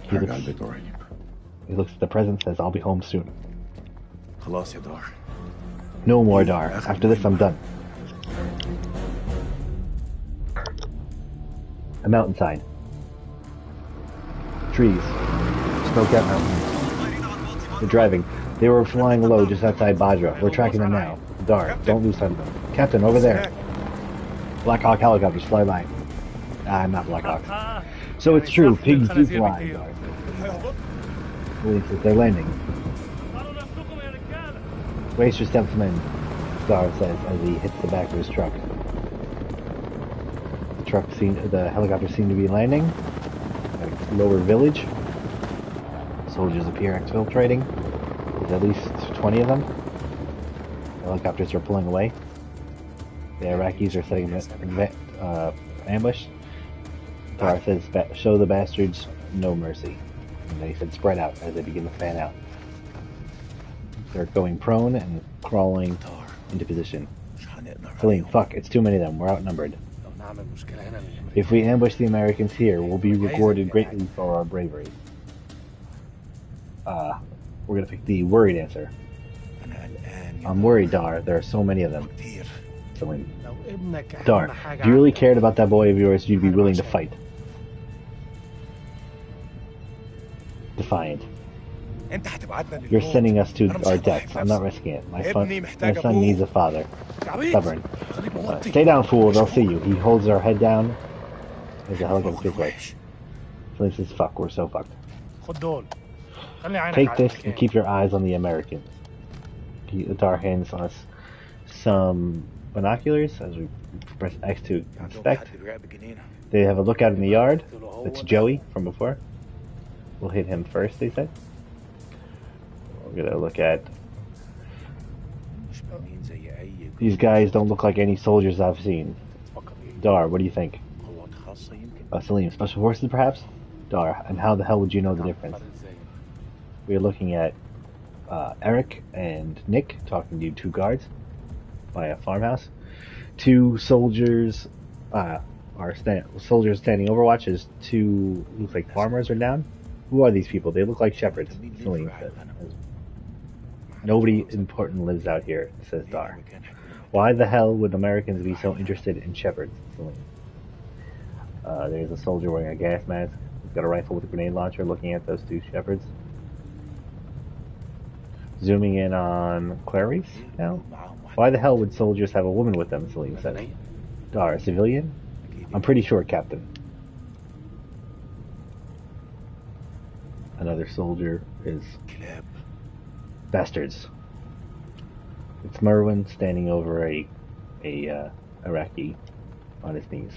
He looks at the present, says, I'll be home soon. No more, Dar. After this, I'm done. A mountainside. Trees. Snow-capped mountains. They're driving. They were flying low just outside Badra. We're tracking them now. Dar, don't lose sight of them. Captain, over there. Black Hawk helicopters fly by. I'm not Black Hawk. So it's true, pigs do fly, Dar. Police says they're landing. Waster steps him in, Dar says as he hits the back of his truck. The helicopters seem to be landing at a lower village. Soldiers appear exfiltrating. There's at least 20 of them. The helicopters are pulling away. The Iraqis are setting an ambush. Dar says, show the bastards no mercy. And they said spread out as they begin to fan out. They're going prone and crawling into position. Salim, fuck, it's too many of them. We're outnumbered. If we ambush the Americans here, we'll be rewarded greatly for our bravery. We're gonna pick the worried answer. I'm worried, Dar. There are so many of them. Salim. Dar, if you really cared about that boy of yours, you'd be willing to fight. Defiant. You're sending us to our deaths. I'm not risking it. My son needs a father. Stubborn. Stay down, fool. They'll see you. He holds our head down as the helicopter away. Salim says, fuck, we're so fucked. Take this and keep your eyes on the Americans. Dar hands us some binoculars as we press X to inspect. They have a lookout in the yard. It's Joey from before. We'll hit him first, they said. We're gonna look at... These guys don't look like any soldiers I've seen. Dar, what do you think? Salim, special forces perhaps? Dar, and how the hell would you know the difference? We're looking at Eric and Nick talking to two guards by a farmhouse. Two soldiers soldiers standing overwatch as two, looks like farmers are down. Who are these people? They look like shepherds, Salim says. Nobody important lives out here, says Dar. Why the hell would Americans be so interested in shepherds, Salim? There's a soldier wearing a gas mask. He's got a rifle with a grenade launcher looking at those two shepherds. Zooming in on Clarice now. Why the hell would soldiers have a woman with them, Salim says. Dar, a civilian? I'm pretty sure, Captain. Another soldier is... Bastards. It's Merwin standing over a Iraqi on his knees.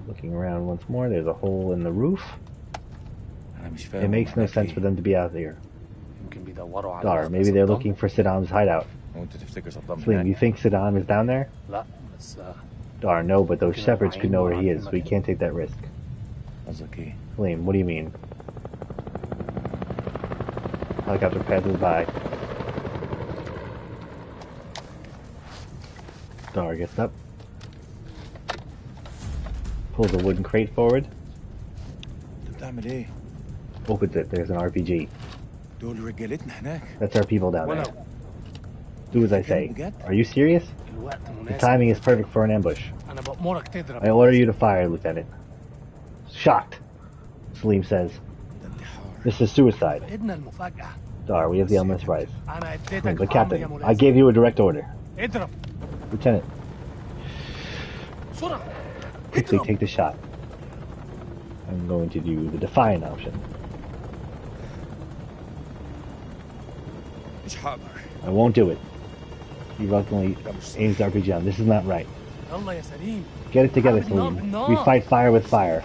Looking around once more, there's a hole in the roof. It makes no sense for them to be out there. Dar, maybe they're looking for Saddam's hideout. Salim, you think Saddam is down there? Dar, no, but those shepherds could know where he is. We can't take that risk. Salim, what do you mean? Helicopter passes by. Dar gets up. Pulls a wooden crate forward. انت بتعمل ايه؟ Opens it. There's an RPG. دول رجالتنا هناك. That's our people down there. Do as I say. Are you serious? The timing is perfect for an ambush. I order you to fire, Lieutenant. Shocked, Salim says. This is suicide. Dar, we have the elements right. But Captain, I gave you a direct order. Lieutenant, quickly take the shot. I'm going to do the defiant option. I won't do it. He reluctantly aims the RPG on. This is not right. Get it together, Salim. We fight fire with fire.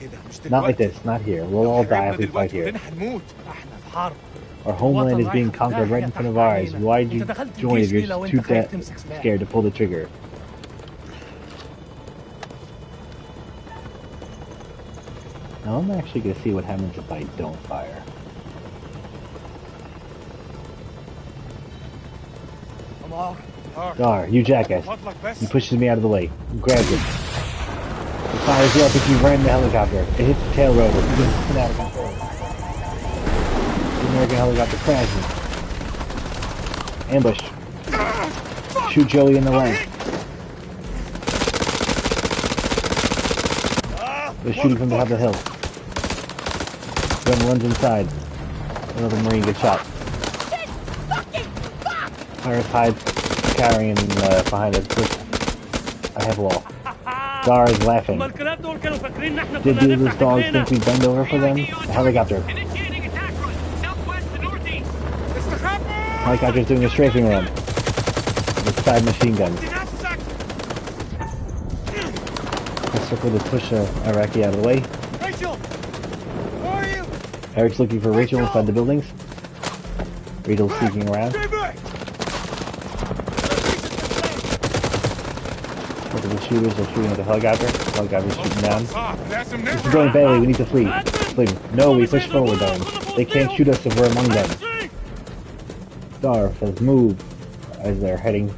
Not like this, not here. We'll all die if we fight here. Our homeland is being conquered right in front of ours. Why'd you join if you're too scared to pull the trigger? Now I'm actually going to see what happens if I don't fire. Dar, you jackass. He pushes me out of the way. Grabs him. He fires the RPG right in the helicopter. It hits the tail rotor. He gets spin out of control. The American helicopter crashes. Ambush. Shoot Joey in the leg. They're shooting from the top of the hill. Gun runs inside. Another Marine gets shot. Iris hides, carrying behind a bush. I have a wall. Dar is laughing. Did you those dogs think we bend over for them? A helicopter. Helicopter's doing a strafing run. With 5 machine guns. Let's circle to push Iraqi out of the way. Rachel! Where are you? Eric's looking for Rachel inside the buildings. Rachel's sneaking around. Multiple shooters are shooting at the helicopter. Helicopter's shooting down. This is going badly, we need to flee. Flee. No, we push forward, darling. They can't shoot us if we're among them. Dar says move as they're heading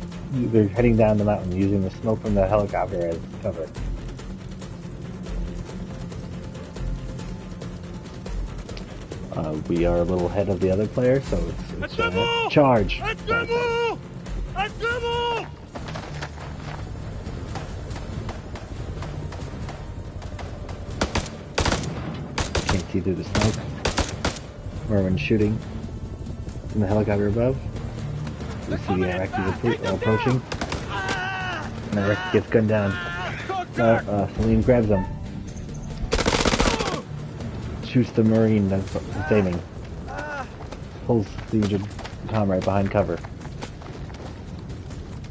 down the mountain using the smoke from the helicopter as cover. We are a little ahead of the other player, so it's charge. Can't see through the smoke. Merwin's shooting from the helicopter above. We see the Iraqis approaching. And Iraqi gets gunned down. Salim grabs him. Shoots the Marine that's aiming. Pulls the injured comrade behind cover.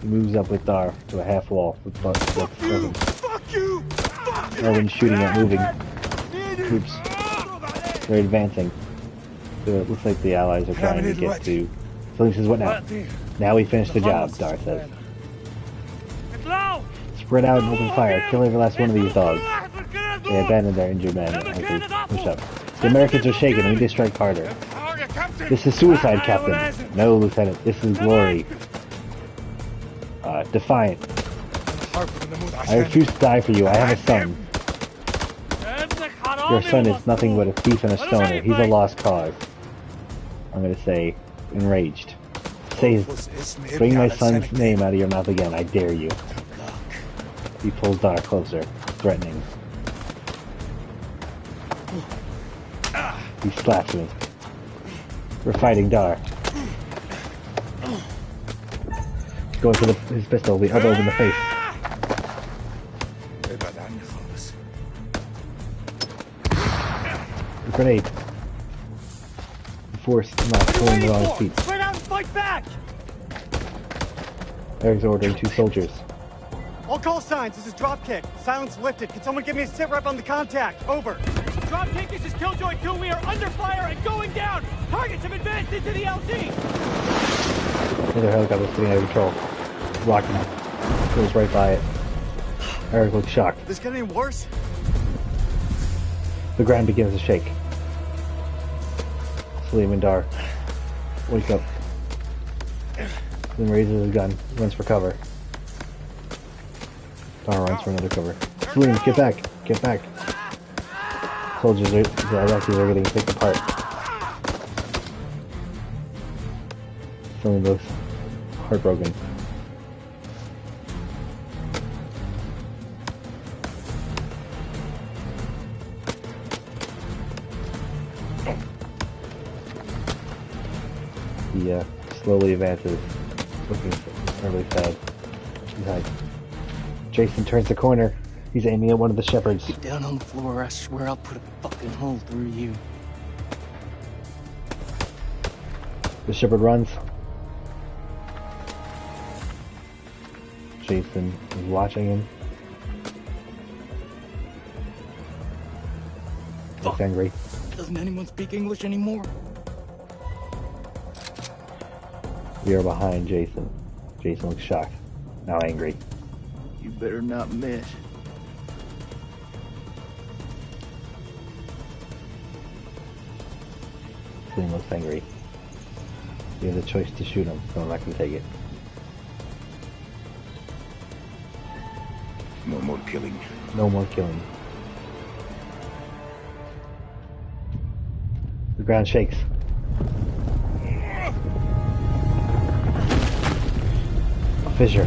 He moves up with Dar to a half wall with Merwin's shooting at moving troops. They're advancing. So it looks like the Allies are trying to get to... Salim says, what now? Now we finish the job, Dar says. Spread out and open fire. Kill every last one of these dogs. They abandoned their injured men as they push up. The Americans are shaken. We need to strike harder. This is suicide, Captain. No, Lieutenant. This is glory. Defiant. I refuse to die for you. I have a son. Your son is nothing but a thief and a stoner. He's a lost cause. I'm gonna say, enraged. Bring my son's name out of your mouth again. I dare you. He pulls Dar closer, threatening. He slaps me. We're fighting Dar. Going for his pistol, the elbow in the face. A grenade. Force not pulling the wrong feet. Spread out and fight back! Eric's ordering 2 soldiers. All call signs, this is Dropkick. Silence lifted. Can someone give me a sit rep on the contact? Over. Dropkick, this is Killjoy 2. We are under fire and going down. Targets have advanced into the LZ. Another helicopter sitting out of control. Rocking. Goes right by it. Eric looks shocked. This get any worse? The ground begins to shake. Salim and Dar wake up. Salim raises his gun, runs for cover. Dar runs for another cover. Salim, get back! Get back. Soldiers are, the Iraqis are getting picked apart. Someone looks heartbroken. He slowly advances, looking really sad. He's like, Jason turns the corner. He's aiming at one of the shepherds. Get down on the floor, I swear I'll put a fucking hole through you. The shepherd runs. Jason is watching him. Looks angry. Doesn't anyone speak English anymore? We are behind Jason. Jason looks shocked. Now angry. You better not miss. Jason looks angry. You have the choice to shoot him, so I'm not going to take it. No more killing. No more killing. The ground shakes. A fissure.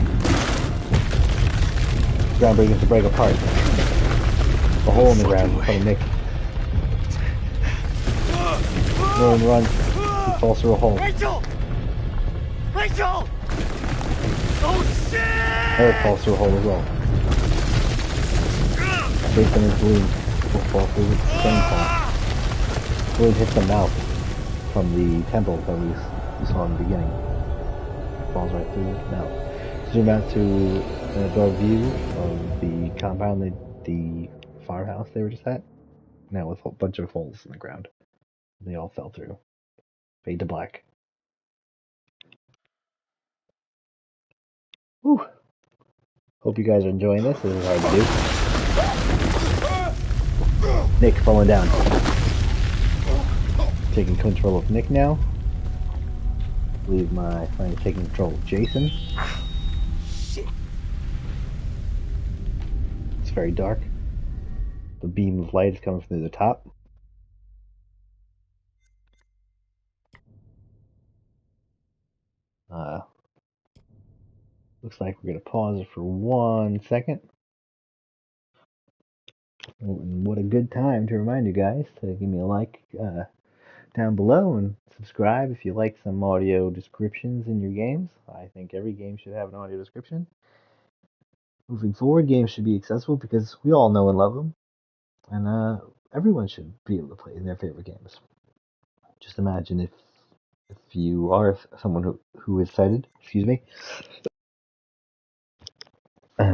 The ground begins to break apart. A hole in the ground in front of Nick. Nolan runs. He falls through a hole. Rachel! Rachel! Oh shit! Eric falls through a hole as well. Jason is bleeding. Will fall through the same hole. Bleed hits the mouth from the temple that we saw in the beginning. Falls right through the mouth. Zoom out to an above view of the compound, the farmhouse they were just at. Now with a bunch of holes in the ground. They all fell through. Fade to black. Whew. Hope you guys are enjoying this. This is hard to do. Nick falling down. Taking control of Nick now. I believe my friend is taking control of Jason. It's very dark. The beam of light is coming through the top. Looks like we're going to pause it for 1 second. And what a good time to remind you guys to give me a like down below and subscribe if you like some audio descriptions in your games. I think every game should have an audio description. Moving forward, games should be accessible because we all know and love them. And everyone should be able to play their favorite games. Just imagine if you are someone who is sighted, excuse me.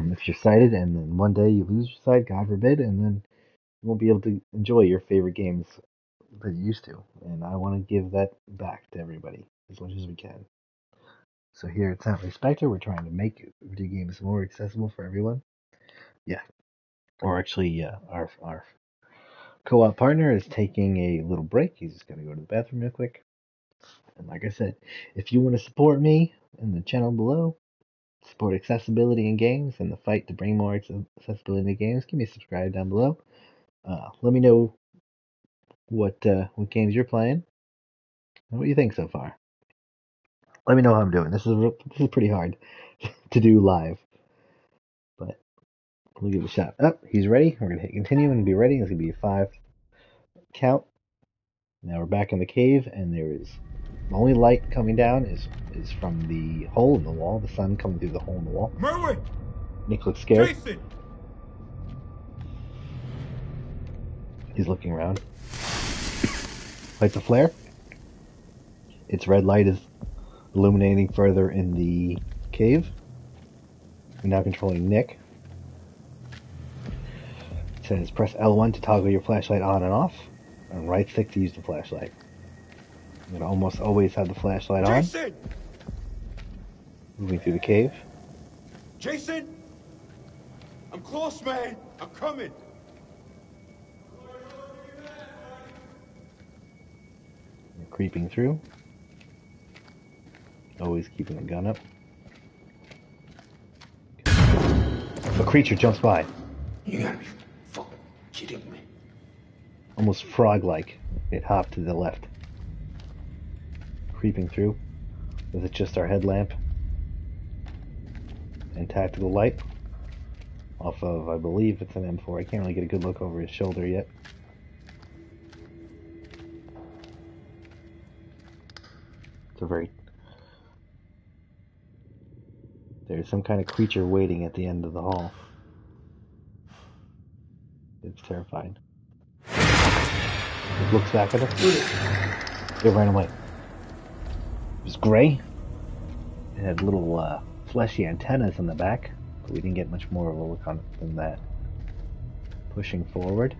If you're sighted and then one day you lose your sight, God forbid, and then you won't be able to enjoy your favorite games that you used to. And I want to give that back to everybody as much as we can. So here at Sound Spectre, we're trying to make video games more accessible for everyone. Yeah. Or actually, our co-op partner is taking a little break. He's just going to go to the bathroom real quick. And like I said, if you want to support me in the channel below, support accessibility in games and the fight to bring more accessibility to games, give me a subscribe down below. Let me know what games you're playing and what you think so far. Let me know how I'm doing. This is pretty hard to do live, but we'll give it a shot. Oh, he's ready. We're gonna hit continue and be ready. It's gonna be a 5 count. Now we're back in the cave, and there is the only light coming down is from the hole in the wall. The sun coming through the hole in the wall. Merwin! Nick looks scared. Jason! He's looking around. Lights a flare. Its red light is illuminating further in the cave. We're now controlling Nick. It says press L1 to toggle your flashlight on and off, and right stick to use the flashlight. I'm gonna almost always have the flashlight on. Jason! Moving through the cave. Jason! I'm close, man! I'm coming! We're creeping through. Always keeping the gun up. A creature jumps by. You gotta be fucking almost frog-like. It hopped to the left. Creeping through. With it just our headlamp. And tactical light. Off of, I believe it's an M4. I can't really get a good look over his shoulder yet. It's a very... There's some kind of creature waiting at the end of the hall. It's terrifying. It looks back at us. It ran away. It was gray. It had little fleshy antennas on the back, but we didn't get much more of a look on it than that. Pushing forward.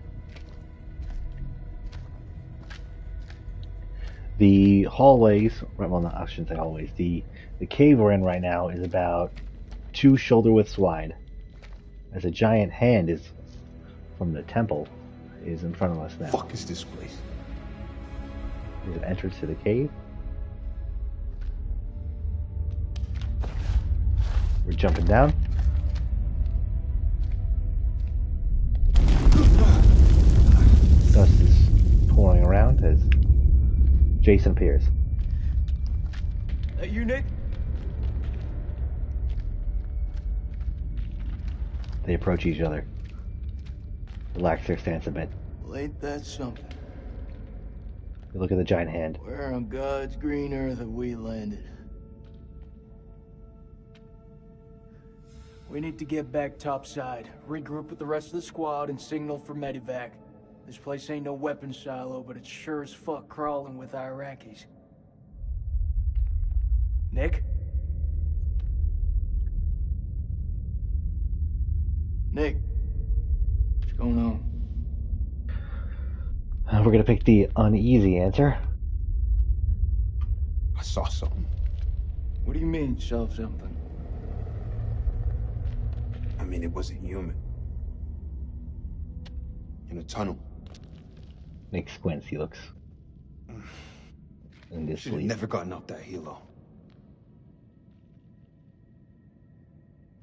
The hallways, well, not, I shouldn't say hallways, the cave we're in right now is about 2 shoulder widths wide. As a giant hand is from the temple is in front of us now. Fuck is this place? There's an entrance to the cave. We're jumping down. Dust is pouring around as Jason appears. You, Nick? They approach each other. Relax their stance a bit. Well, ain't that something? They look at the giant hand. Where on God's green earth have we landed? We need to get back topside, regroup with the rest of the squad, and signal for medevac. This place ain't no weapons silo, but it's sure as fuck crawling with Iraqis. Nick? Nick? What's going on? We're gonna pick the uneasy answer. I saw something. What do you mean, saw something? I mean, it wasn't human. In a tunnel. Nick squints. He looks in this Should have sleep. never gotten up that helo.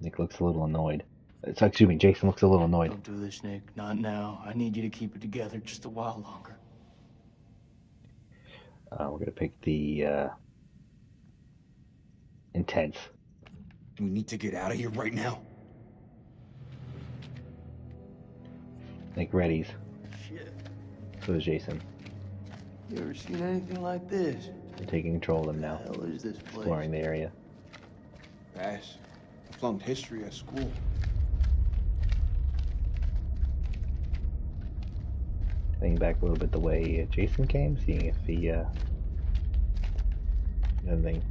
Nick looks a little annoyed. Excuse me, Jason looks a little annoyed. Don't do this, Nick. Not now. I need you to keep it together just a while longer. We're gonna pick the intense. We need to get out of here right now. Nick readies. Shit. So is Jason. You ever seen anything like this? They're taking control of them now. What the hell is this place? Exploring the area. Pass. I flunked history at school. Heading back a little bit the way Jason came, seeing if he anything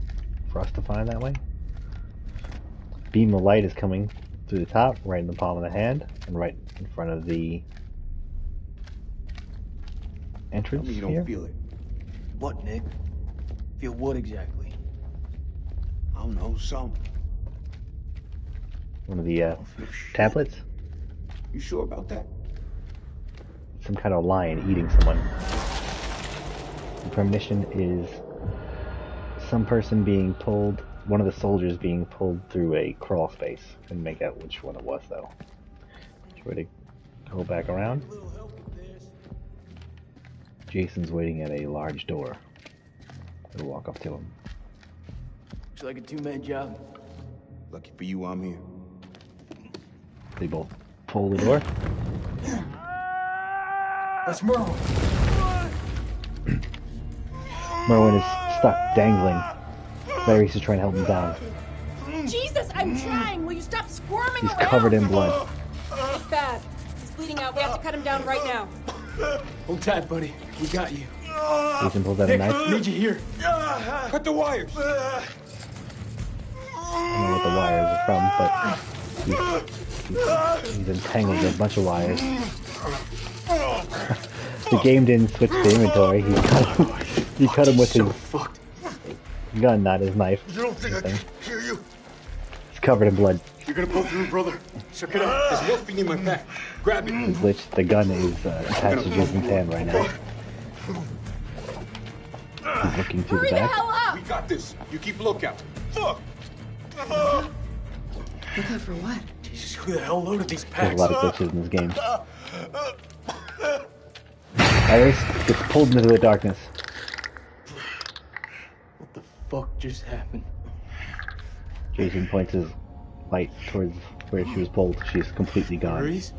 for us to find that way. Beam of light is coming through the top, right in the palm of the hand, and right in front of the entrance. Tell me you don't here. feel it. What, Nick? Feel what exactly? I don't know, some. One of the tablets. You sure about that? Some kind of lion eating someone. The premonition is some person being pulled, one of the soldiers being pulled through a crawl space. Couldn't make out which one it was though. Try to go back around. Jason's waiting at a large door. We'll walk up to him. Looks like a two-man job. Lucky for you, I'm here. They both pull the door. That's Merwin. Merwin is stuck, dangling. Clarice is trying to help him down. Jesus, I'm trying. Will you stop squirming He's around? covered in blood. It's bad. He's bleeding out. We have to cut him down right now. Hold tight, buddy. We got you. Jason pulls out a knife. Need you here. Cut the wires! I don't know what the wires are from, but he's entangled in a bunch of wires. The game didn't switch to inventory. He cut him with his gun, not his knife. You don't think I can hear you? He's covered in blood. You're gonna pull through, brother. Check it out. There's morphine in my pack. Grab it. He's glitched. The gun is attached to Jason's hand right now. He's looking through the back. Up. We got this. You keep lookout. Fuck! Lookout for what? Jesus, who the hell loaded these There's packs? a lot of glitches in this game. Iris gets pulled into the darkness. What the fuck just happened? Jason points his light towards where she was pulled. She's completely gone. Maurice?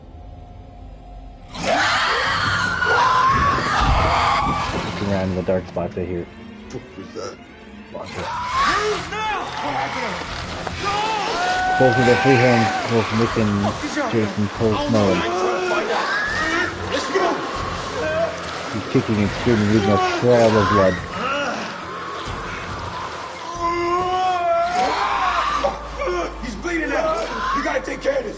Looking around in the dark spots, I hear. Both of their free hands, both Nick and Jason pull Merlin. He's kicking and screaming, leaving a trail of blood. He's bleeding out. You gotta take care of this.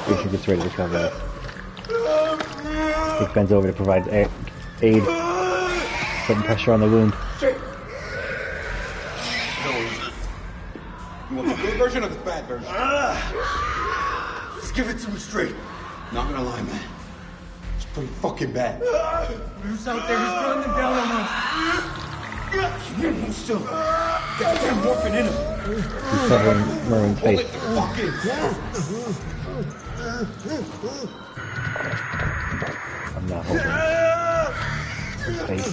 Jason gets ready to cover us. Nick bends over to provide aid, putting pressure on the wound. You want the good version or the bad version? Just give it to me straight. Not gonna lie, man. It's pretty fucking bad. Who's out there? He's running them down on us. Keep him still. Get the damn morphine in him. He's covering Merlin's face. I'm not holding his face.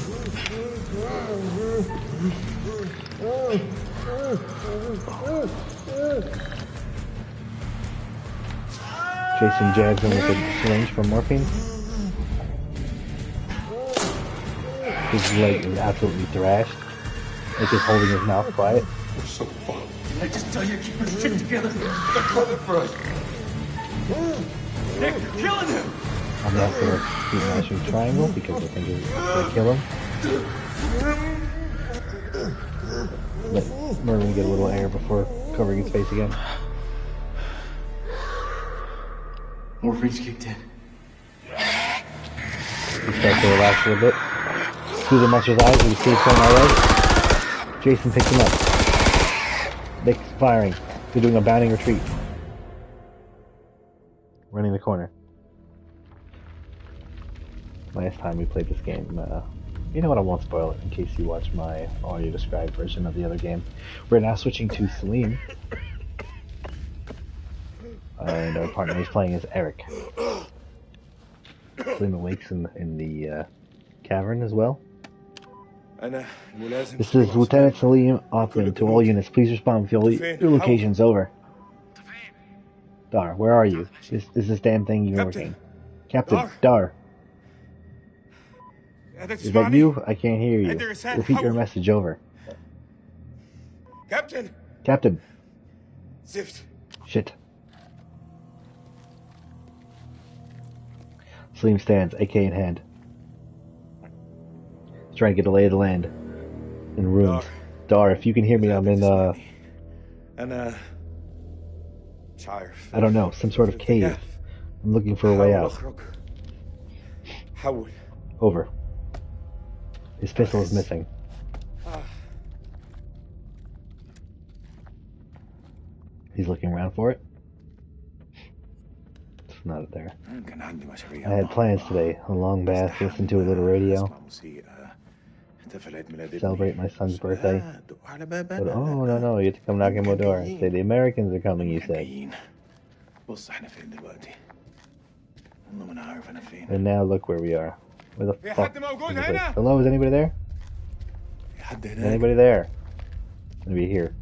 Jason jabs him with a syringe for morphine. His leg is absolutely thrashed. Nick is holding his mouth quiet. We're so fucked. Didn't I just tell you to keep your shit together? They're coming for us. Nick, you're killing him! I'm not gonna keep mashing triangle because I think it's gonna kill him. Let Merlin get a little air before covering his face again. Morphine's kicked in. He starts to relax a little bit. Through the muscle's eyes, we see it's going our way. Jason picks him up. Nick's firing. They're doing a bounding retreat. Running the corner. Last time we played this game, you know what, I won't spoil it in case you watch my audio described version of the other game. We're now switching to Salim. And our partner is playing as Eric. Salim awakes in the cavern as well. This is Lieutenant Salim Othman to all units. Please respond with your locations. Over. Dar, where are you? Is this damn thing even working? Captain, Dar. Is that you? I can't hear you. Repeat your message. Over. Captain! Captain. Zift. Shit. Salim stands, AK in hand. He's trying to get a lay of the land. In ruins. Dar, if you can hear me, I'm in, I don't know, some sort of cave. I'm looking for a way out. Over. His pistol is missing. He's looking around for it. It's not there. I had plans today. A long bath, listen to a little radio. Celebrate my son's birthday. But oh no, you have to come knock on my door. Say the Americans are coming, you say. And now look where we are. Where the fuck is the place? Hello, is anybody there? Is anybody there? Maybe here.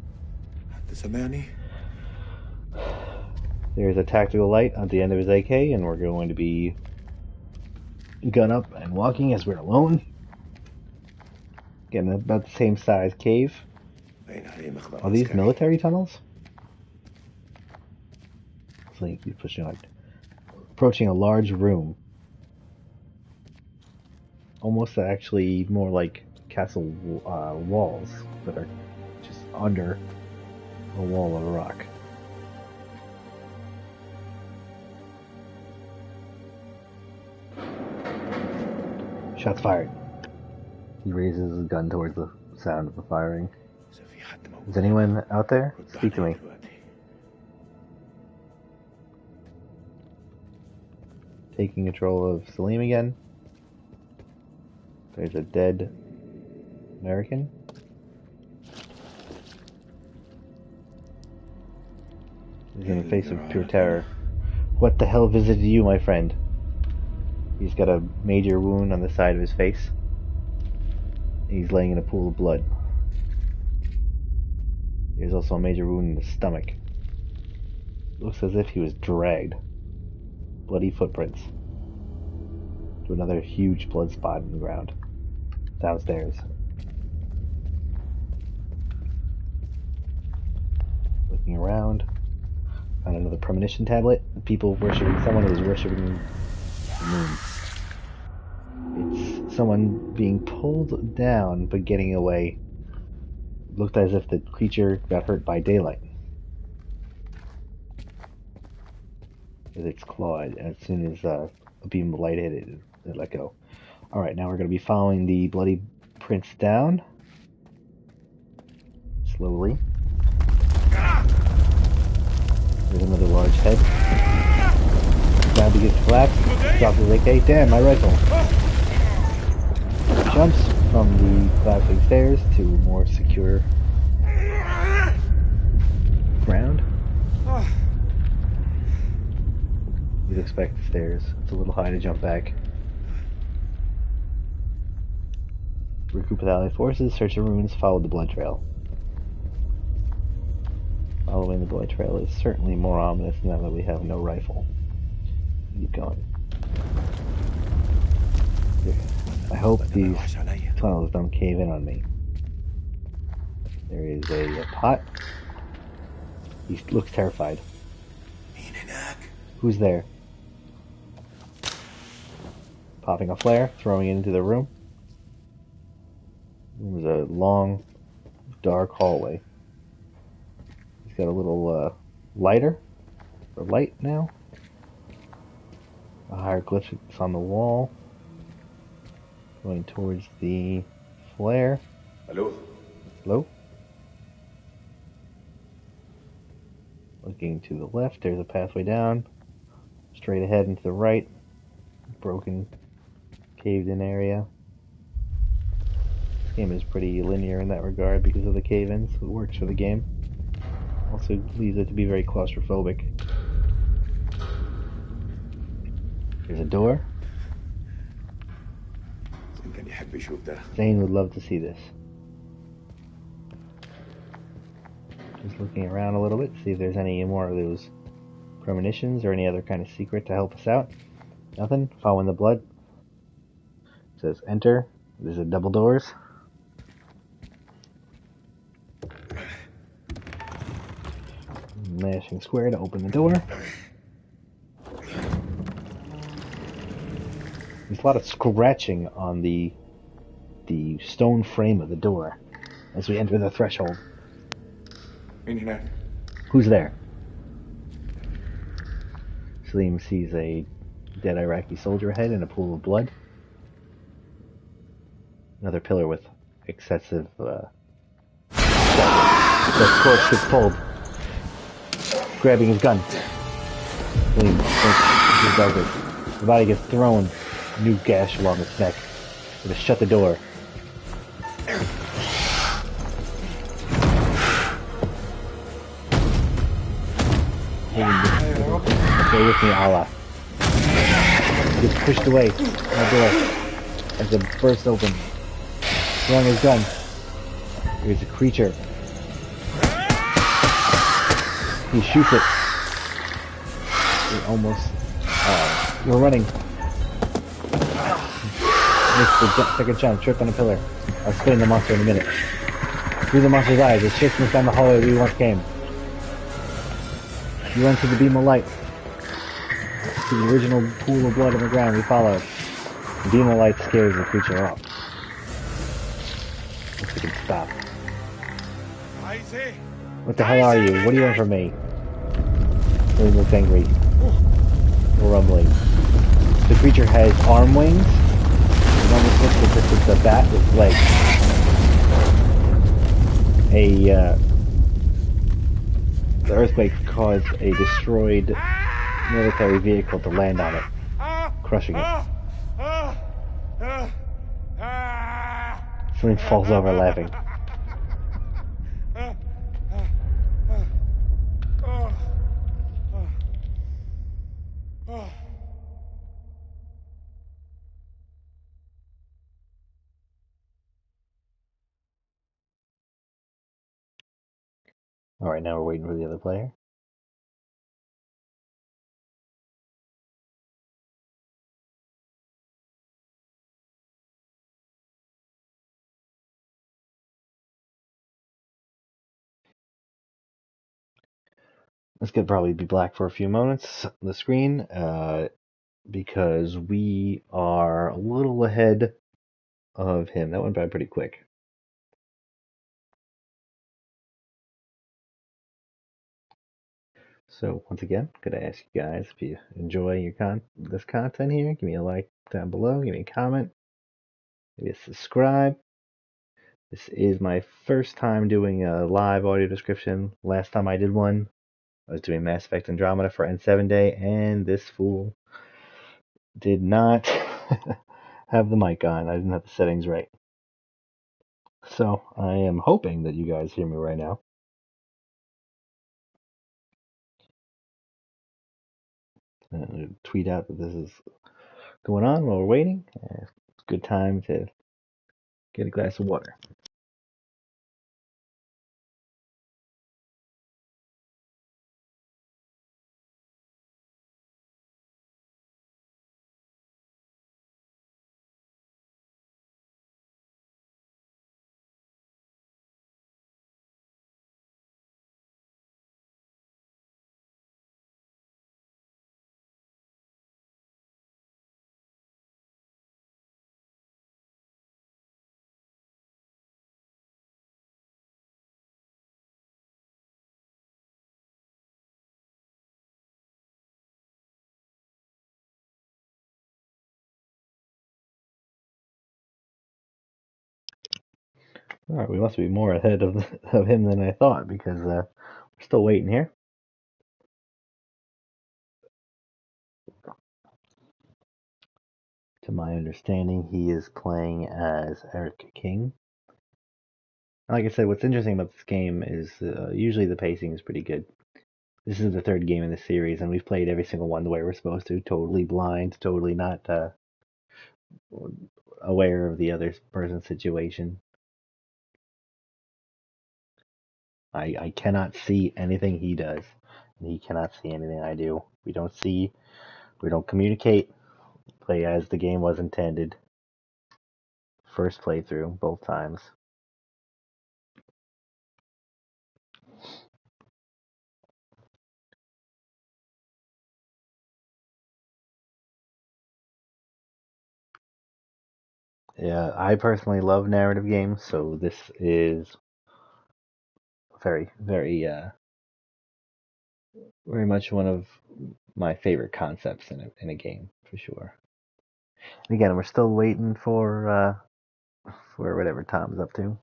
There's a tactical light at the end of his AK, and we're going to be gun up and walking as we're alone. Getting about the same size cave. Are these military tunnels? So he's pushing like approaching a large room. Almost actually more like castle walls that are just under a wall of rock. Shots fired. He raises his gun towards the sound of the firing. Is anyone out there? Speak to me. Taking control of Salim again. There's a dead American. He's in the face of pure terror. What the hell visited you, my friend? He's got a major wound on the side of his face. He's laying in a pool of blood. There's also a major wound in the stomach. Looks as if he was dragged. Bloody footprints. To another huge blood spot in the ground. Downstairs. Looking around. Found another premonition tablet. People worshipping someone who was worshipping the moon. It's someone being pulled down but getting away. Looked as if the creature got hurt by daylight. With its claw, as soon as a beam of light hit it, it let go. Alright, now we're going to be following the bloody prints down. Slowly. There's another large head. Ground begins to collapse. Drops his AK. Damn, my rifle. Jumps from the collapsing stairs to more secure ground. You'd expect the stairs. It's a little high to jump back. Regroup with allied forces, search the ruins, follow the blood trail. Following the blood trail is certainly more ominous now that we have no rifle. Keep going. I hope these tunnels don't cave in on me. There is a pot. He looks terrified. Who's there? Popping a flare, throwing it into the room. There's a long, dark hallway. He's got a little lighter, or light now. A hieroglyphics on the wall. Going towards the flare. Hello? Hello? Looking to the left, there's a pathway down. Straight ahead and to the right. Broken, caved-in area. This game is pretty linear in that regard because of the cave-ins. It works for the game. Also leaves it to be very claustrophobic. There's a door. Zane would love to see this. Just looking around a little bit to see if there's any more of those premonitions or any other kind of secret to help us out. Nothing. Following the blood. It says enter. There's a double doors. Mashing square to open the door. There's a lot of scratching on the stone frame of the door as we enter the threshold. Who's there? Salim sees a dead Iraqi soldier head in a pool of blood. Another pillar with excessive the corpse gets pulled. Grabbing his gun. Salim does it. The body gets thrown. A new gash along its neck. We just shut the door. Stay with me, Allah. He gets pushed away from the door as it bursts open. Throwing his gun. There's a creature. He shoots it. It almost. We're running. Missed the second jump, tripped on a pillar. I'll explain the monster in a minute. Through the monster's eyes, it shifts us down the hallway we once came. You run to the beam of light. To the original pool of blood on the ground we follow. The beam of light scares the creature off. If we can stop. What the hell are you? What do you want from me? He looks angry. We're rumbling. The creature has arm wings. It almost looks as if it's a bat with legs. The earthquake caused a destroyed military vehicle to land on it, crushing it. Something falls over laughing. Alright, now we're waiting for the other player. This could probably be black for a few moments on the screen, because we are a little ahead of him. That went by pretty quick. So once again, could I ask you guys if you enjoy this content here, give me a like down below, give me a comment, maybe a subscribe. This is my first time doing a live audio description. Last time I did one, I was doing Mass Effect Andromeda for N7 Day, and this fool did not have the mic on. I didn't have the settings right. So I am hoping that you guys hear me right now. Tweet out that this is going on while we're waiting. It's a good time to get a glass of water. Alright, we must be more ahead of him than I thought, because we're still waiting here. To my understanding, he is playing as Eric King. Like I said, what's interesting about this game is usually the pacing is pretty good. This is the third game in the series, and we've played every single one the way we're supposed to, totally blind, totally not aware of the other person's situation. I cannot see anything he does, and he cannot see anything I do. We don't communicate, play as the game was intended. First playthrough, both times. Yeah, I personally love narrative games, so this is very, very, very much one of my favorite concepts in a game, for sure. Again, we're still waiting for whatever Tom's up to.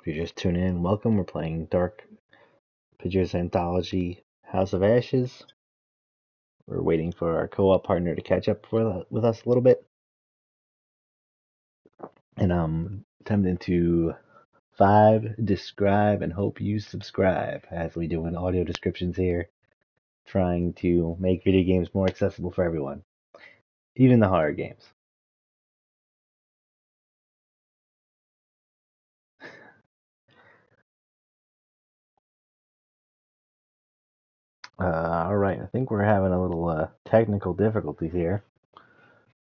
If you're just tuning in, welcome. We're playing Dark Pictures Anthology House of Ashes. We're waiting for our co-op partner to catch up with us a little bit. And I'm attempting to describe, and hope you subscribe, as we do in audio descriptions here, trying to make video games more accessible for everyone, even the horror games. Alright, I think we're having a little technical difficulties here,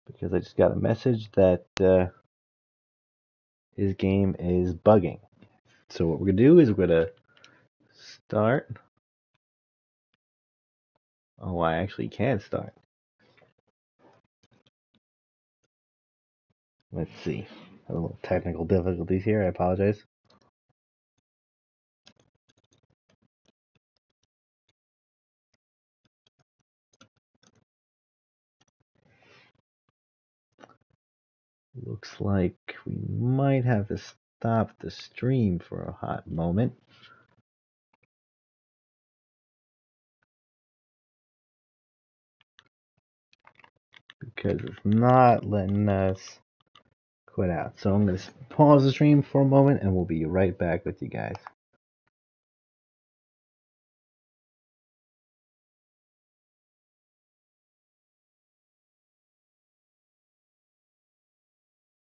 because I just got a message that his game is bugging. So what we're going to do is we're going to start. Oh, I actually can start. Let's see. A little technical difficulties here. I apologize. Looks like we might have to stop the stream for a hot moment. Because it's not letting us quit out. So I'm going to pause the stream for a moment, and we'll be right back with you guys.